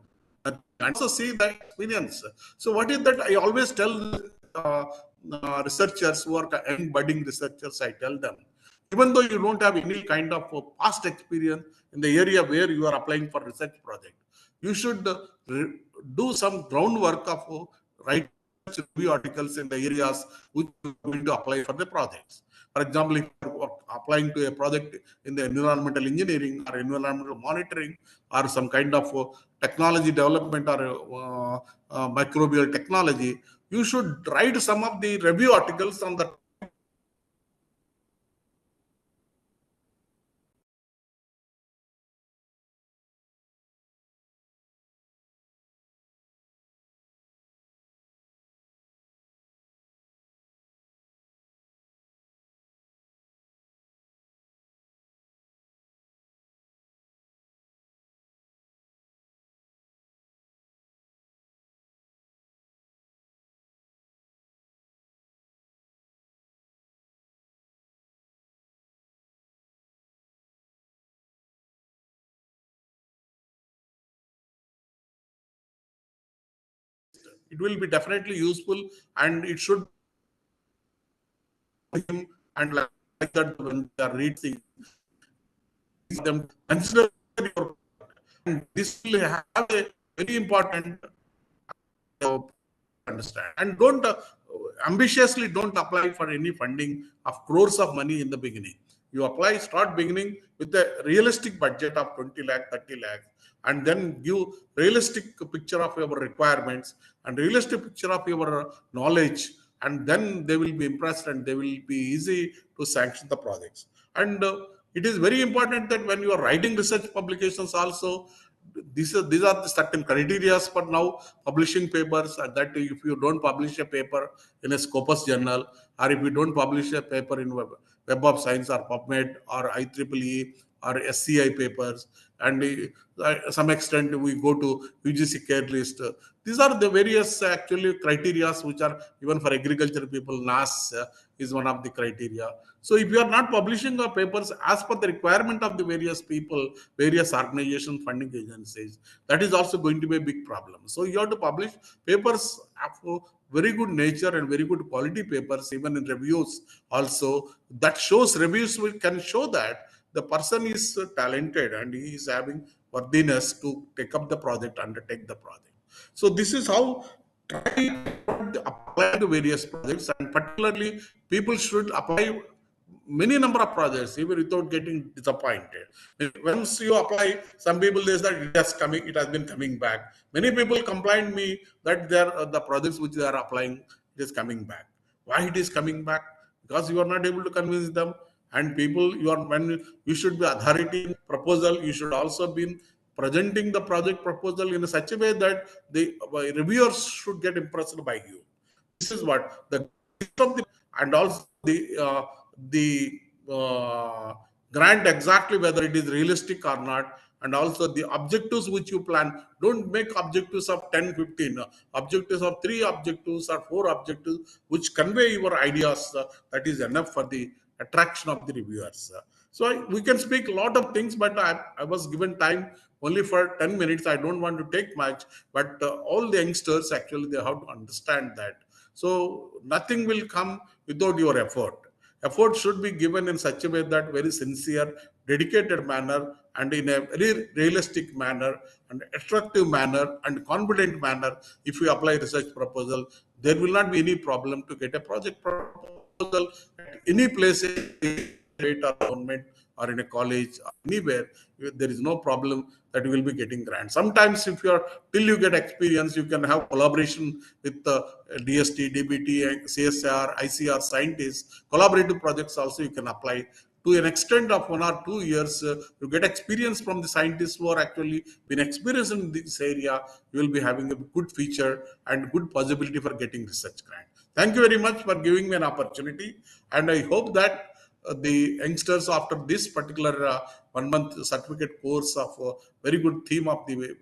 And also see the experience. So what is that I always tell uh, researchers who are budding researchers, I tell them, even though you don't have any kind of past experience in the area where you are applying for research project, you should do some groundwork of writing review articles in the areas which you are going to apply for the projects. For example, if you are applying to a project in the environmental engineering or environmental monitoring or some kind of technology development or microbial technology, you should write some of the review articles on the it will be definitely useful, and it should him, and like that when they are reading them, consider your, and this will have a very important understand. And don't ambitiously don't apply for any funding of crores of money in the beginning. You apply, start beginning with a realistic budget of 20 lakh, 30 lakh, and then give realistic picture of your requirements and realistic picture of your knowledge, and then they will be impressed and they will be easy to sanction the projects. And it is very important that when you are writing research publications also, these are the certain criteria for now publishing papers, that if you don't publish a paper in a Scopus journal, or if you don't publish a paper in Web of Science or PubMed or IEEE or SCI papers, and some extent we go to UGC care list. These are the various actually criteria which are even for agriculture people. NAS is one of the criteria. So if you are not publishing the papers as per the requirement of the various people, various organization, funding agencies, that is also going to be a big problem. So you have to publish papers of very good nature and very good quality papers, even in reviews also. That shows, reviews can show that the person is talented and he is having worthiness to take up the project, undertake the project. So this is how try to apply to various projects, and particularly people should apply many number of projects even without getting disappointed. Once you apply, some people say that it has been coming back. Many people complain me that the projects which they are applying, it is coming back. Why it is coming back? Because you are not able to convince them. And people, when you should be authority in proposal, you should also be presenting the project proposal in such a way that the reviewers should get impressed by you. This is what the and also the grant, exactly whether it is realistic or not, and also the objectives which you plan. Don't make objectives of 10, 15 objectives of 3 objectives or 4 objectives which convey your ideas. That is enough for the attraction of the reviewers. So we can speak a lot of things, but I was given time only for 10 minutes. I don't want to take much, but all the youngsters actually, they have to understand that. So nothing will come without your effort. Effort should be given in such a way that very sincere, dedicated manner, and in a very realistic manner and attractive manner and confident manner. If you apply research proposal, there will not be any problem to get a project proposal at any place, state or government or in a college or anywhere. There is no problem that you will be getting grants. Sometimes if you are, till you get experience, you can have collaboration with the DST, DBT, CSR, ICR scientists. Collaborative projects also you can apply to an extent of 1 or 2 years. You get experience from the scientists who are actually been experienced in this area. You will be having a good feature and good possibility for getting research grant. Thank you very much for giving me an opportunity, and I hope that the youngsters after this particular 1 month certificate course of very good theme of the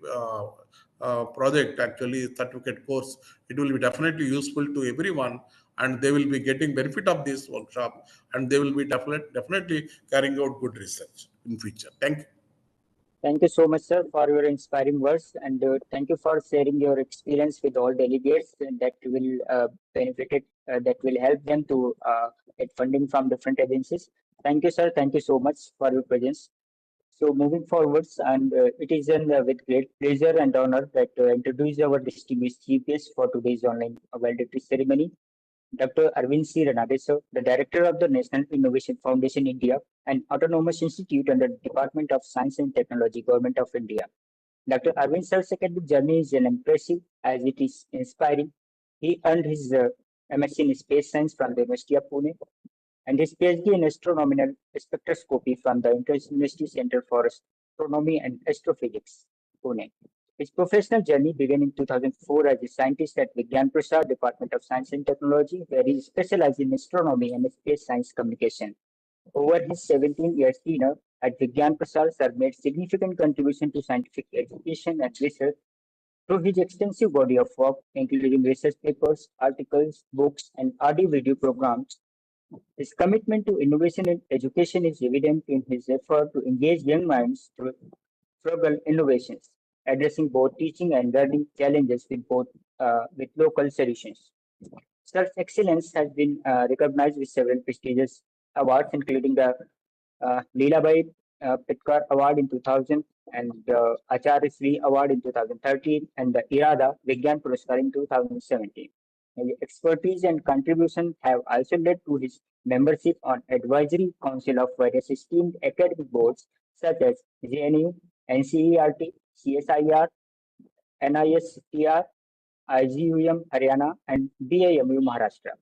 project, actually certificate course, it will be definitely useful to everyone, and they will be getting benefit of this workshop, and they will be definitely carrying out good research in future. Thank you. Thank you so much, sir, for your inspiring words, and thank you for sharing your experience with all delegates that will benefit it, that will help them to get funding from different agencies. Thank you, sir. Thank you so much for your presence. So moving forwards, and it is with great pleasure and honor that introduce our distinguished chief guest for today's online valedictory ceremony, Dr. Arvind C. Ranade, sir, the Director of the National Innovation Foundation India, an autonomous institute under the Department of Science and Technology, Government of India. Dr. Arvind sir's academic journey is impressive as it is inspiring. He earned his MSc in Space Science from the University of Pune and his PhD in astronomical spectroscopy from the Inter-University Center for Astronomy and Astrophysics, Pune. His professional journey began in 2004 as a scientist at Vigyan Prasad Department of Science and Technology, where he specialized in astronomy and space science communication. Over his 17 years tenure at Vigyan Prasad, sir made significant contribution to scientific education and research through his extensive body of work, including research papers, articles, books, and audio-video programs. His commitment to innovation in education is evident in his effort to engage young minds through frugal innovations, addressing both teaching and learning challenges with local solutions. Such excellence has been recognized with several prestigious awards, including the Leelabai Pitkar Award in 2000 and the Acharya Sri Award in 2013 and the Irada Vigyan Puraskar in 2017. His expertise and contribution have also led to his membership on advisory council of various esteemed academic boards such as JNU, NCERT, CSIR, NISTR, IGUM Haryana, and BAMU Maharashtra.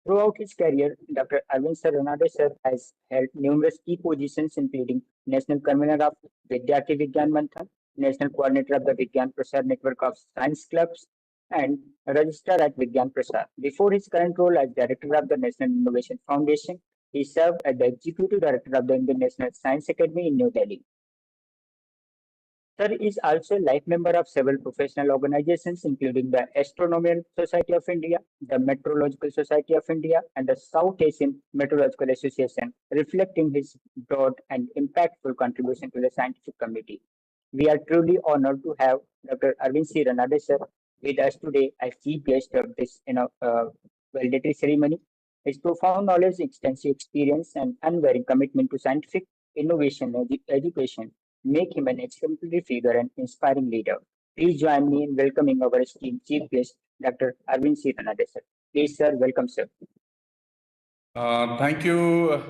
Throughout his career, Dr. Arvind Ranade sir has held numerous key positions, including National Convener of Vidyarthi Vigyan Manthan, National Coordinator of the Vigyan Prasad Network of Science Clubs, and Registrar at Vigyan Prasad. Before his current role as Director of the National Innovation Foundation, he served as the Executive Director of the Indian National Science Academy in New Delhi. Sir is also a life member of several professional organizations, including the Astronomical Society of India, the Meteorological Society of India, and the South Asian Meteorological Association, reflecting his broad and impactful contribution to the scientific community. We are truly honored to have Dr. Arvind C. Ranade sir with us today as chief guest of this valedictory ceremony. His profound knowledge, extensive experience, and unwavering commitment to scientific innovation and education make him an exemplary figure and inspiring leader. Please join me in welcoming our esteemed chief guest, Dr. Arvind C. Ranade, sir. Please, sir, welcome, sir. Thank you,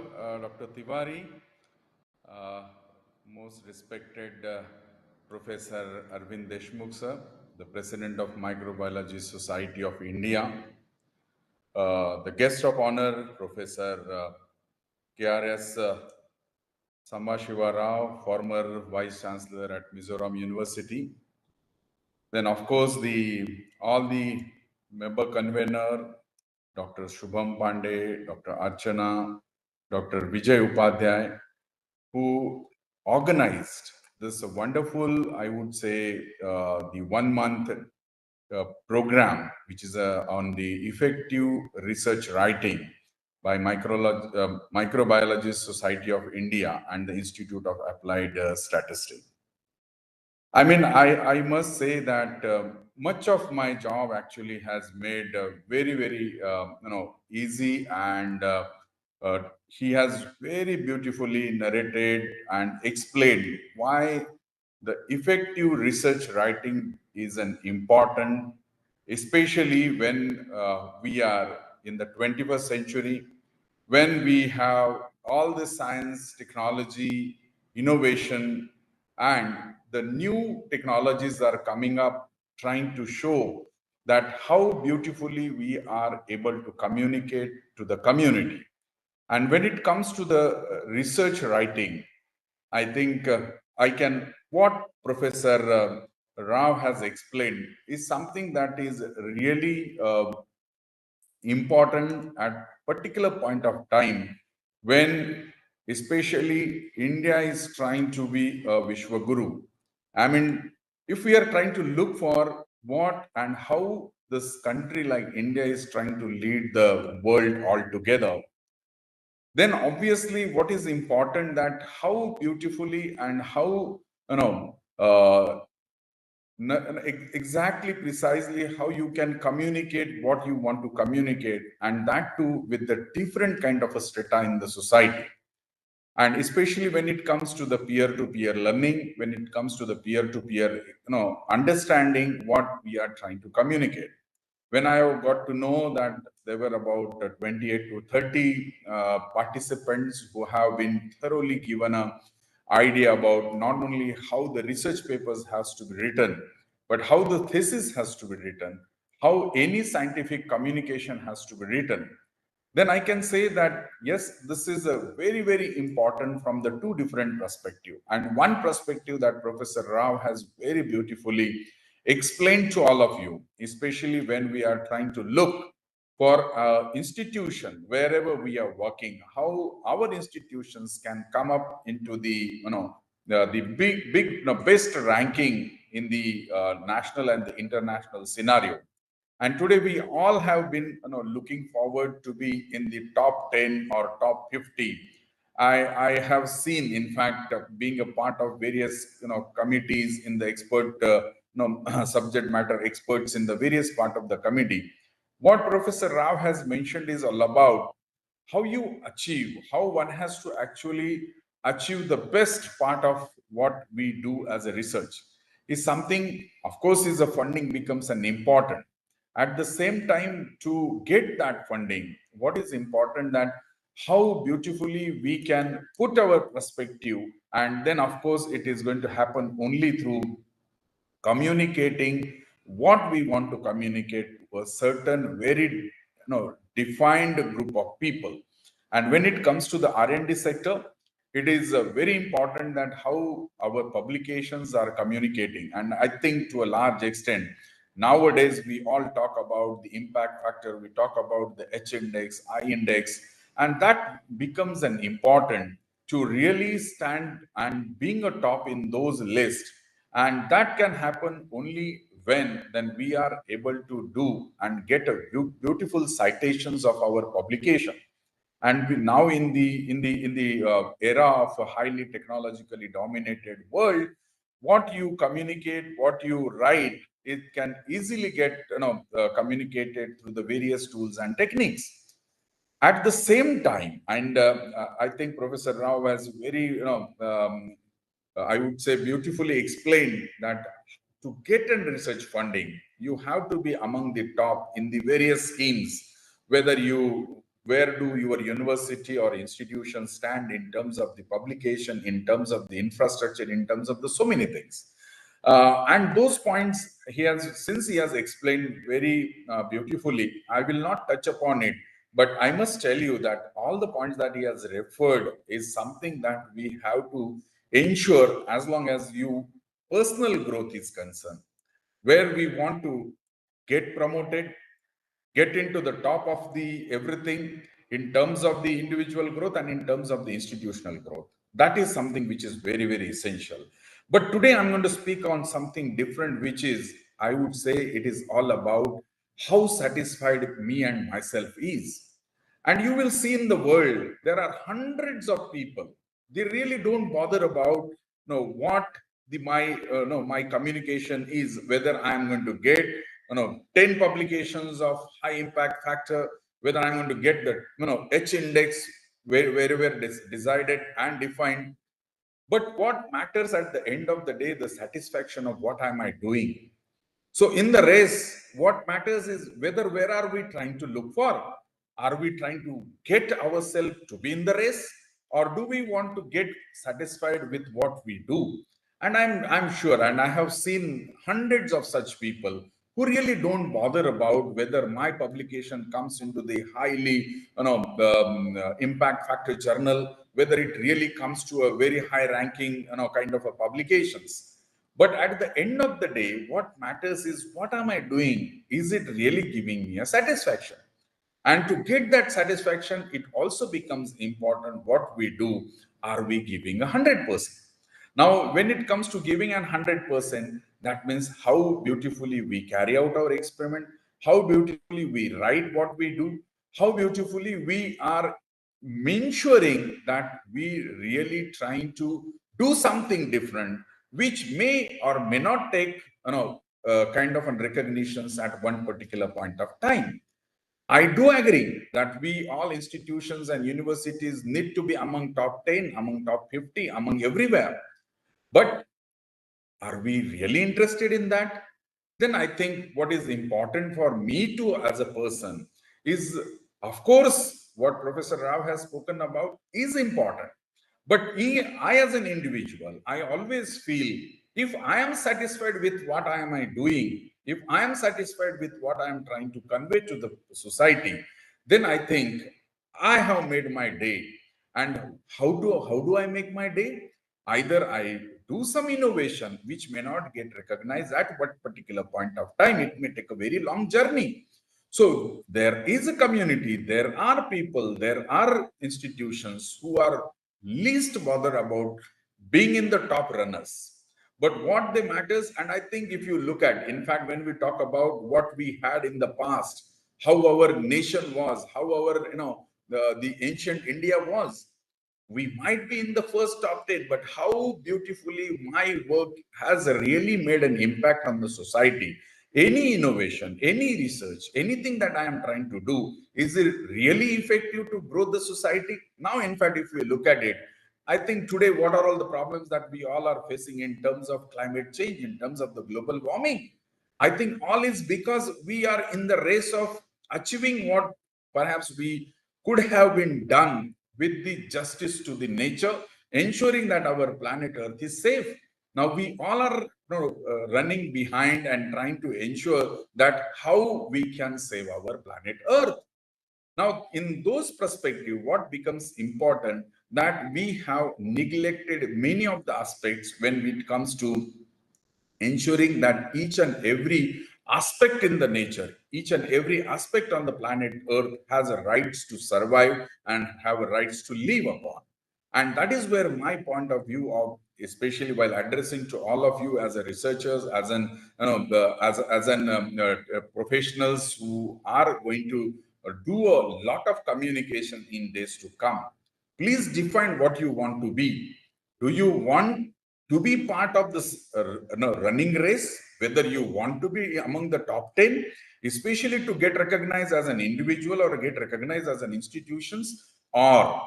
Dr. Tiwari. Most respected Professor Arvind Deshmukh, sir, the President of Microbiologists Society of India. The guest of honor, Professor K.R.S. Sambasiva Rao, former Vice-Chancellor at Mizoram University. Then, of course, all the member convener, Dr. Shubham Pandey, Dr. Archana, Dr. Vijay Upadhyay, who organized this wonderful, I would say, the 1 month program, which is on the effective research writing by Microbiologists Society of India and the Institute of Applied Statistics. I mean, I must say that much of my job actually has made very, very, easy, and he has very beautifully narrated and explained why the effective research writing is an important, especially when we are in the 21st century, when we have all the science, technology, innovation, and the new technologies are coming up, trying to show that how beautifully we are able to communicate to the community. And when it comes to the research writing, I think what Professor Rao has explained is something that is really important at particular point of time when especially India is trying to be a Vishwaguru. I mean, if we are trying to look for what and how this country like India is trying to lead the world altogether, then obviously what is important that how beautifully and how exactly precisely how you can communicate what you want to communicate, and that too with the different kind of a strata in the society. And especially when it comes to the peer-to-peer learning, when it comes to the peer-to-peer understanding what we are trying to communicate. When I got to know that there were about 28 to 30 participants who have been thoroughly given a idea about not only how the research papers has to be written, but how the thesis has to be written, how any scientific communication has to be written, then I can say that yes, this is a very, very important from the two different perspective. And one perspective that Professor Rao has very beautifully explained to all of you, especially when we are trying to look for institution wherever we are working, how our institutions can come up into the the big best ranking in the national and the international scenario. And today we all have been looking forward to be in the top 10 or top 50. I have seen, in fact, being a part of various committees in the expert subject matter experts in the various part of the committee. What Professor Rao has mentioned is all about how you achieve, how one has to actually achieve the best part of what we do as a research is something, of course, is the funding becomes an important. At the same time, to get that funding, what is important that how beautifully we can put our perspective, and then of course it is going to happen only through communicating what we want to communicate to a certain very defined group of people. And when it comes to the R&D sector, it is very important that how our publications are communicating. And I think to a large extent nowadays we all talk about the impact factor, we talk about the H index, I index, and that becomes an important to really stand and being a top in those lists. And that can happen only when then we are able to do and get a beautiful citations of our publication. And now in the era of a highly technologically dominated world, what you communicate, what you write, it can easily get communicated through the various tools and techniques. At the same time, and I think Professor Rao has very I would say beautifully explained that to get a research funding, you have to be among the top in the various schemes, whether you, where do your university or institution stand in terms of the publication, in terms of the infrastructure, in terms of the so many things. And those points he has, since he has explained very beautifully, I will not touch upon it. But I must tell you that all the points that he has referred is something that we have to ensure as long as you personal growth is concerned, where we want to get promoted, get into the top of the everything in terms of the individual growth and in terms of the institutional growth. That is something which is very, very essential. But today I'm going to speak on something different, which is, I would say, it is all about how satisfied me and myself is. And you will see in the world, there are hundreds of people. They really don't bother about what the my communication is, whether I am going to get 10 publications of high impact factor, whether I'm going to get the H index wherever it is decided and defined. But what matters at the end of the day, the satisfaction of what am I doing. So in the race, what matters is whether where are we trying to look for? Are we trying to get ourselves to be in the race, or do we want to get satisfied with what we do? And I'm sure, and I have seen hundreds of such people who really don't bother about whether my publication comes into the highly impact factor journal, whether it really comes to a very high ranking kind of a publications. But at the end of the day, what matters is what am I doing? Is it really giving me a satisfaction? And to get that satisfaction, it also becomes important what we do. Are we giving 100%? Now, when it comes to giving 100%, that means how beautifully we carry out our experiment, how beautifully we write what we do, how beautifully we are ensuring that we really trying to do something different, which may or may not take, kind of recognitions at one particular point of time. I do agree that we all institutions and universities need to be among top 10, among top 50, among everywhere. But are we really interested in that? Then I think what is important for me too as a person is, of course, what Professor Rao has spoken about is important. But I as an individual, I always feel if I am satisfied with what I am doing, if I am satisfied with what I am trying to convey to the society, then I think I have made my day. And how do I make my day? Either I do some innovation which may not get recognized at what particular point of time. It may take a very long journey. So there is a community, there are people, there are institutions who are least bothered about being in the top runners. But what they matters, and I think if you look at, in fact, when we talk about what we had in the past, how our nation was, how our, the ancient India was, we might be in the first top 10, but how beautifully my work has really made an impact on the society. Any innovation, any research, anything that I am trying to do, is it really effective to grow the society? Now, in fact, if we look at it, I think today, what are all the problems that we all are facing in terms of climate change, in terms of the global warming? I think all is because we are in the race of achieving what perhaps we could have been done with the justice to the nature, ensuring that our planet Earth is safe. Now we all are running behind and trying to ensure that how we can save our planet Earth. Now, in those perspective, what becomes important that we have neglected many of the aspects when it comes to ensuring that each and every aspect in the nature, each and every aspect on the planet Earth has a rights to survive and have a rights to live upon. And that is where my point of view of, especially while addressing to all of you as a researchers, as an, as an professionals who are going to do a lot of communication in days to come. Please define what you want to be. Do you want to be part of this running race, whether you want to be among the top 10, especially to get recognized as an individual or get recognized as an institutions, or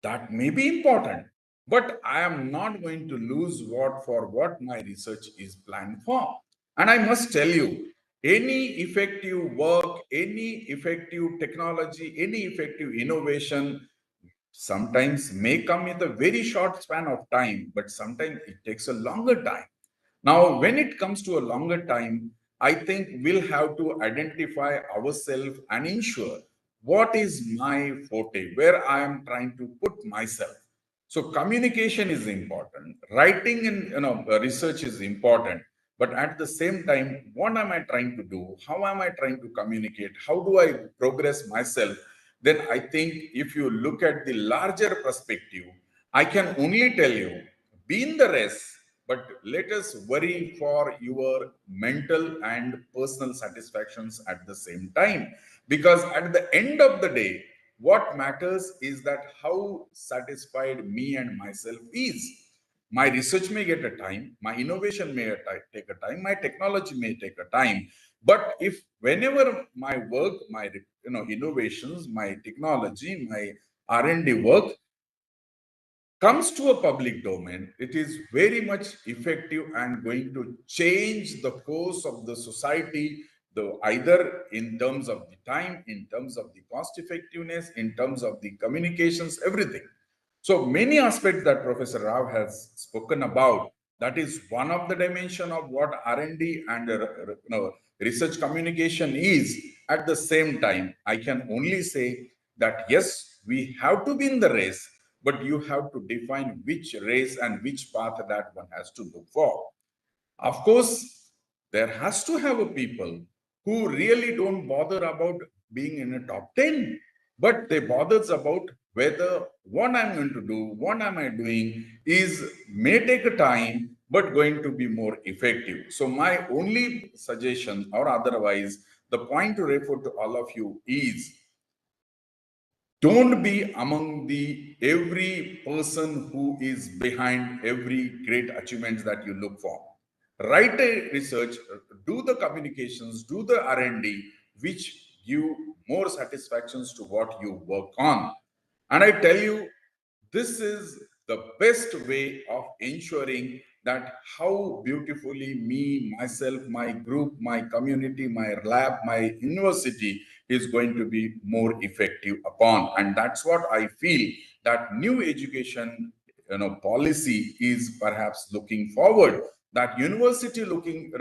that may be important, but I am not going to lose what my research is planned for. And I must tell you, any effective work, any effective technology, any effective innovation sometimes may come with a very short span of time, but sometimes it takes a longer time. Now, when it comes to a longer time, I think we'll have to identify ourselves and ensure what is my forte, where I am trying to put myself. So communication is important. Writing and research is important. But at the same time, what am I trying to do? How am I trying to communicate? How do I progress myself? Then I think if you look at the larger perspective, I can only tell you, be in the race, but let us worry for your mental and personal satisfactions at the same time. Because at the end of the day, what matters is that how satisfied me and myself is. My research may get a time, my innovation may take a time, my technology may take a time. But if whenever my work, my innovations, my technology, my R&D work comes to a public domain, it is very much effective and going to change the course of the society, either in terms of the time, in terms of the cost effectiveness, in terms of the communications, everything. So many aspects that Professor Rao has spoken about, that is one of the dimension of what R&D and research communication is. At the same time, I can only say that yes, we have to be in the race, but you have to define which race and which path that one has to look for. Of course, there has to have a people who really don't bother about being in a top 10, but they bothers about whether what I'm going to do, what am I doing is may take a time, but going to be more effective. So my only suggestion or otherwise, the point to refer to all of you is don't be among the every person who is behind every great achievements that you look for. Write a research, do the communications, do the R&D, which give more satisfactions to what you work on. And I tell you, this is the best way of ensuring that how beautifully me, myself, my group, my community, my lab, my university is going to be more effective upon. And that's what I feel that new education policy is perhaps looking forward, that university looking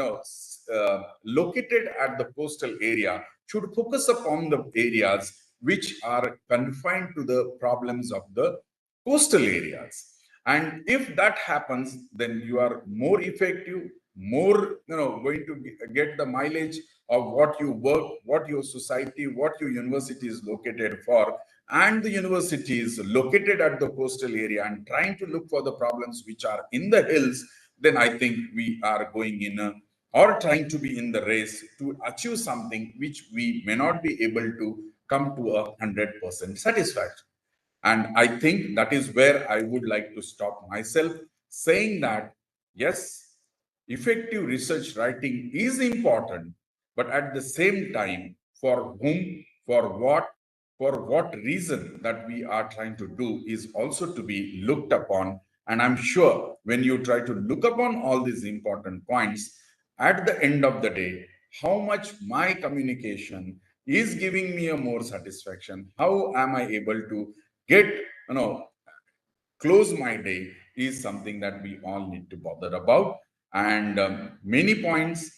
located at the coastal area should focus upon the areas which are confined to the problems of the coastal areas. And if that happens, then you are more effective, more going to get the mileage of what you work, what your society, what your university is located for. And the university is located at the coastal area and trying to look for the problems which are in the hills, then I think we are going in a, or trying to be in the race to achieve something which we may not be able to come to 100% satisfaction. And I think that is where I would like to stop myself, saying that, yes, effective research writing is important, but at the same time, for whom, for what reason that we are trying to do is also to be looked upon. And I'm sure when you try to look upon all these important points, at the end of the day, how much my communication is giving me a more satisfaction, how am I able to get close my day is something that we all need to bother about. And many points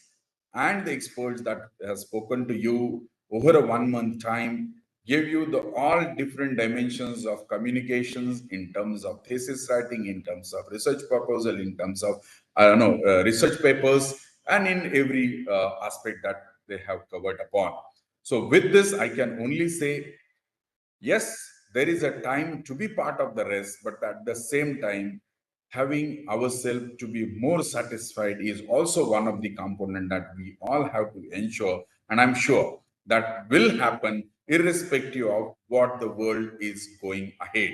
and the experts that have spoken to you over a 1 month time give you the all different dimensions of communications in terms of thesis writing, in terms of research proposal, in terms of research papers, and in every aspect that they have covered upon. So with this, I can only say, yes, there is a time to be part of the rest, but at the same time, having ourselves to be more satisfied is also one of the component that we all have to ensure. And I'm sure that will happen irrespective of what the world is going ahead.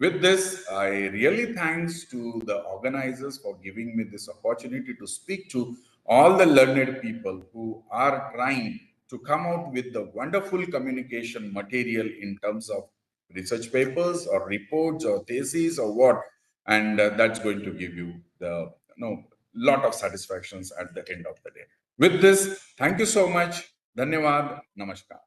With this, I really thanks to the organizers for giving me this opportunity to speak to all the learned people who are trying to come out with the wonderful communication material in terms of research papers or reports or theses or what, and that's going to give you the lot of satisfactions at the end of the day. With this, thank you so much. Dhanyavad. Namaskar.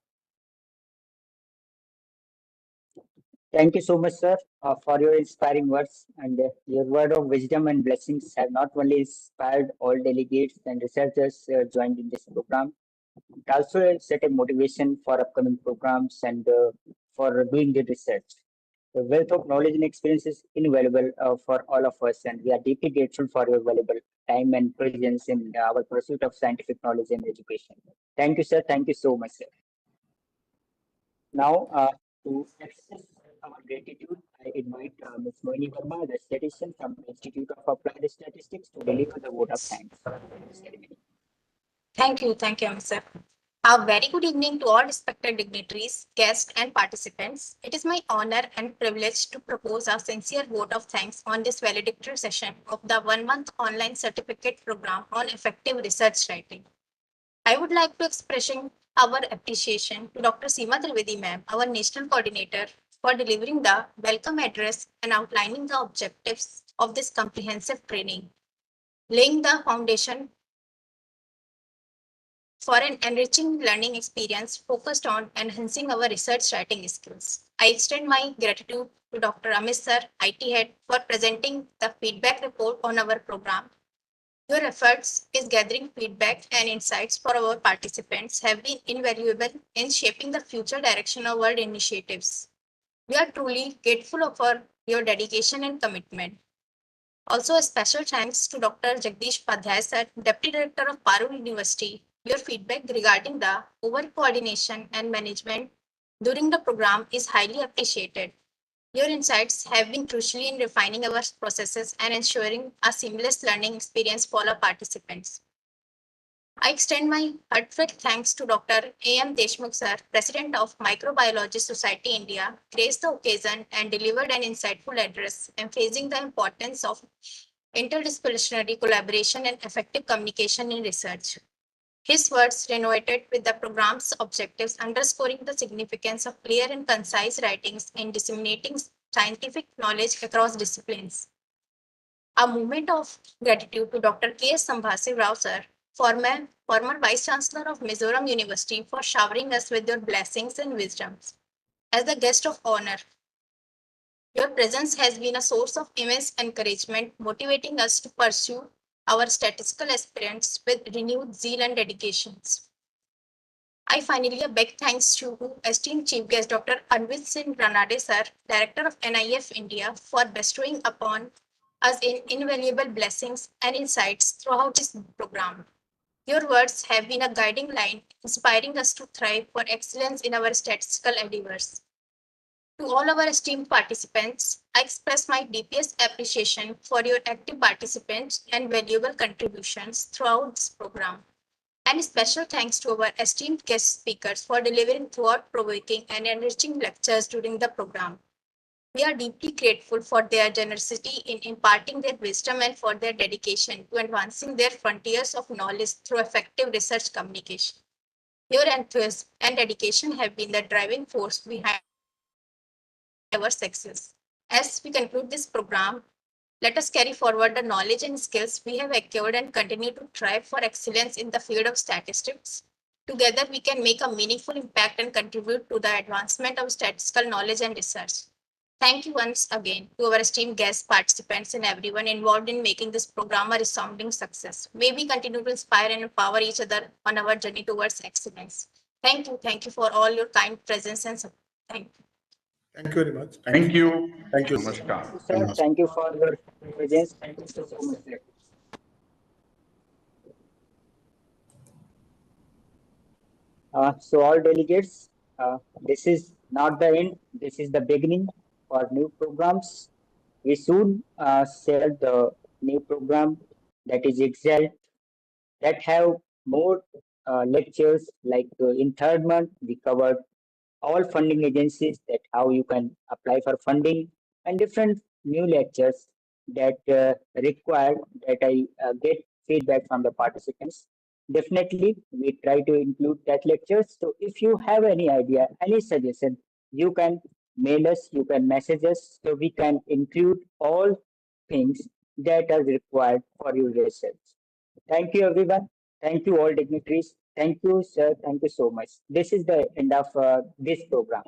Thank you so much, sir, for your inspiring words. And your word of wisdom and blessings have not only inspired all delegates and researchers joined in this program, it also set a motivation for upcoming programs and for doing the research. The wealth of knowledge and experience is invaluable for all of us, and we are deeply grateful for your valuable time and presence in our pursuit of scientific knowledge and education. Thank you, sir. Thank you so much, sir. Now, to express our gratitude, I invite Ms. Moini Verma, the statistician from the Institute of Applied Statistics, to deliver the vote of thanks in the ceremony. Thank you, Mr. A very good evening to all respected dignitaries, guests, and participants. It is my honor and privilege to propose our sincere vote of thanks on this valedictory session of the 1 month online certificate program on effective research writing. I would like to express our appreciation to Dr. Seema Trivedi ma'am, our national coordinator, for delivering the welcome address and outlining the objectives of this comprehensive training, laying the foundation for an enriching learning experience focused on enhancing our research writing skills. I extend my gratitude to Dr. Amit Sir, IT Head, for presenting the feedback report on our program. Your efforts in gathering feedback and insights for our participants have been invaluable in shaping the future direction of our initiatives. We are truly grateful for your dedication and commitment. Also, a special thanks to Dr. Jagdish Padhyay Sir, Deputy Director of Parul University, Your feedback regarding the over coordination and management during the program is highly appreciated. Your insights have been crucial in refining our processes and ensuring a seamless learning experience for our participants. I extend my heartfelt thanks to Dr. A.M. Deshmukh sir, President of Microbiologists Society India, graced the occasion and delivered an insightful address emphasizing the importance of interdisciplinary collaboration and effective communication in research. His words resonated with the program's objectives, underscoring the significance of clear and concise writings in disseminating scientific knowledge across disciplines. A moment of gratitude to Dr. K.S. Sambasiva sir, former Vice-Chancellor of Mizoram University, for showering us with your blessings and wisdoms. As the guest of honor, your presence has been a source of immense encouragement, motivating us to pursue our statistical aspirants with renewed zeal and dedications. I finally a big thanks to esteemed Chief Guest Dr. Arvind Singh Ranade sir, Director of NIF India, for bestowing upon us invaluable blessings and insights throughout this program. Your words have been a guiding line, inspiring us to thrive for excellence in our statistical endeavors. To all our esteemed participants, I express my deepest appreciation for your active participation and valuable contributions throughout this program. And special thanks to our esteemed guest speakers for delivering thought-provoking and enriching lectures during the program. We are deeply grateful for their generosity in imparting their wisdom and for their dedication to advancing their frontiers of knowledge through effective research communication. Your enthusiasm and dedication have been the driving force behind our success. As we conclude this program, let us carry forward the knowledge and skills we have acquired and continue to strive for excellence in the field of statistics. Together, we can make a meaningful impact and contribute to the advancement of statistical knowledge and research. Thank you once again to our esteemed guests, participants, and everyone involved in making this program a resounding success. May we continue to inspire and empower each other on our journey towards excellence. Thank you. Thank you for all your kind presence and support. Thank you. Thank you very much. Thank you. Thank you, sir. Namaskar. Thank you, sir. Thank you for your presence. Thank you so much, sir. So all delegates, this is not the end. This is the beginning for new programs. We soon share the new program that is Excel that have more lectures. Like in third month, we covered all funding agencies, that how you can apply for funding, and different new lectures that require that I get feedback from the participants. Definitely, we try to include that lectures. So if you have any idea, any suggestion, you can mail us, you can message us, so we can include all things that are required for your research. Thank you, everyone. Thank you, all dignitaries. Thank you, sir. Thank you so much. This is the end of this program.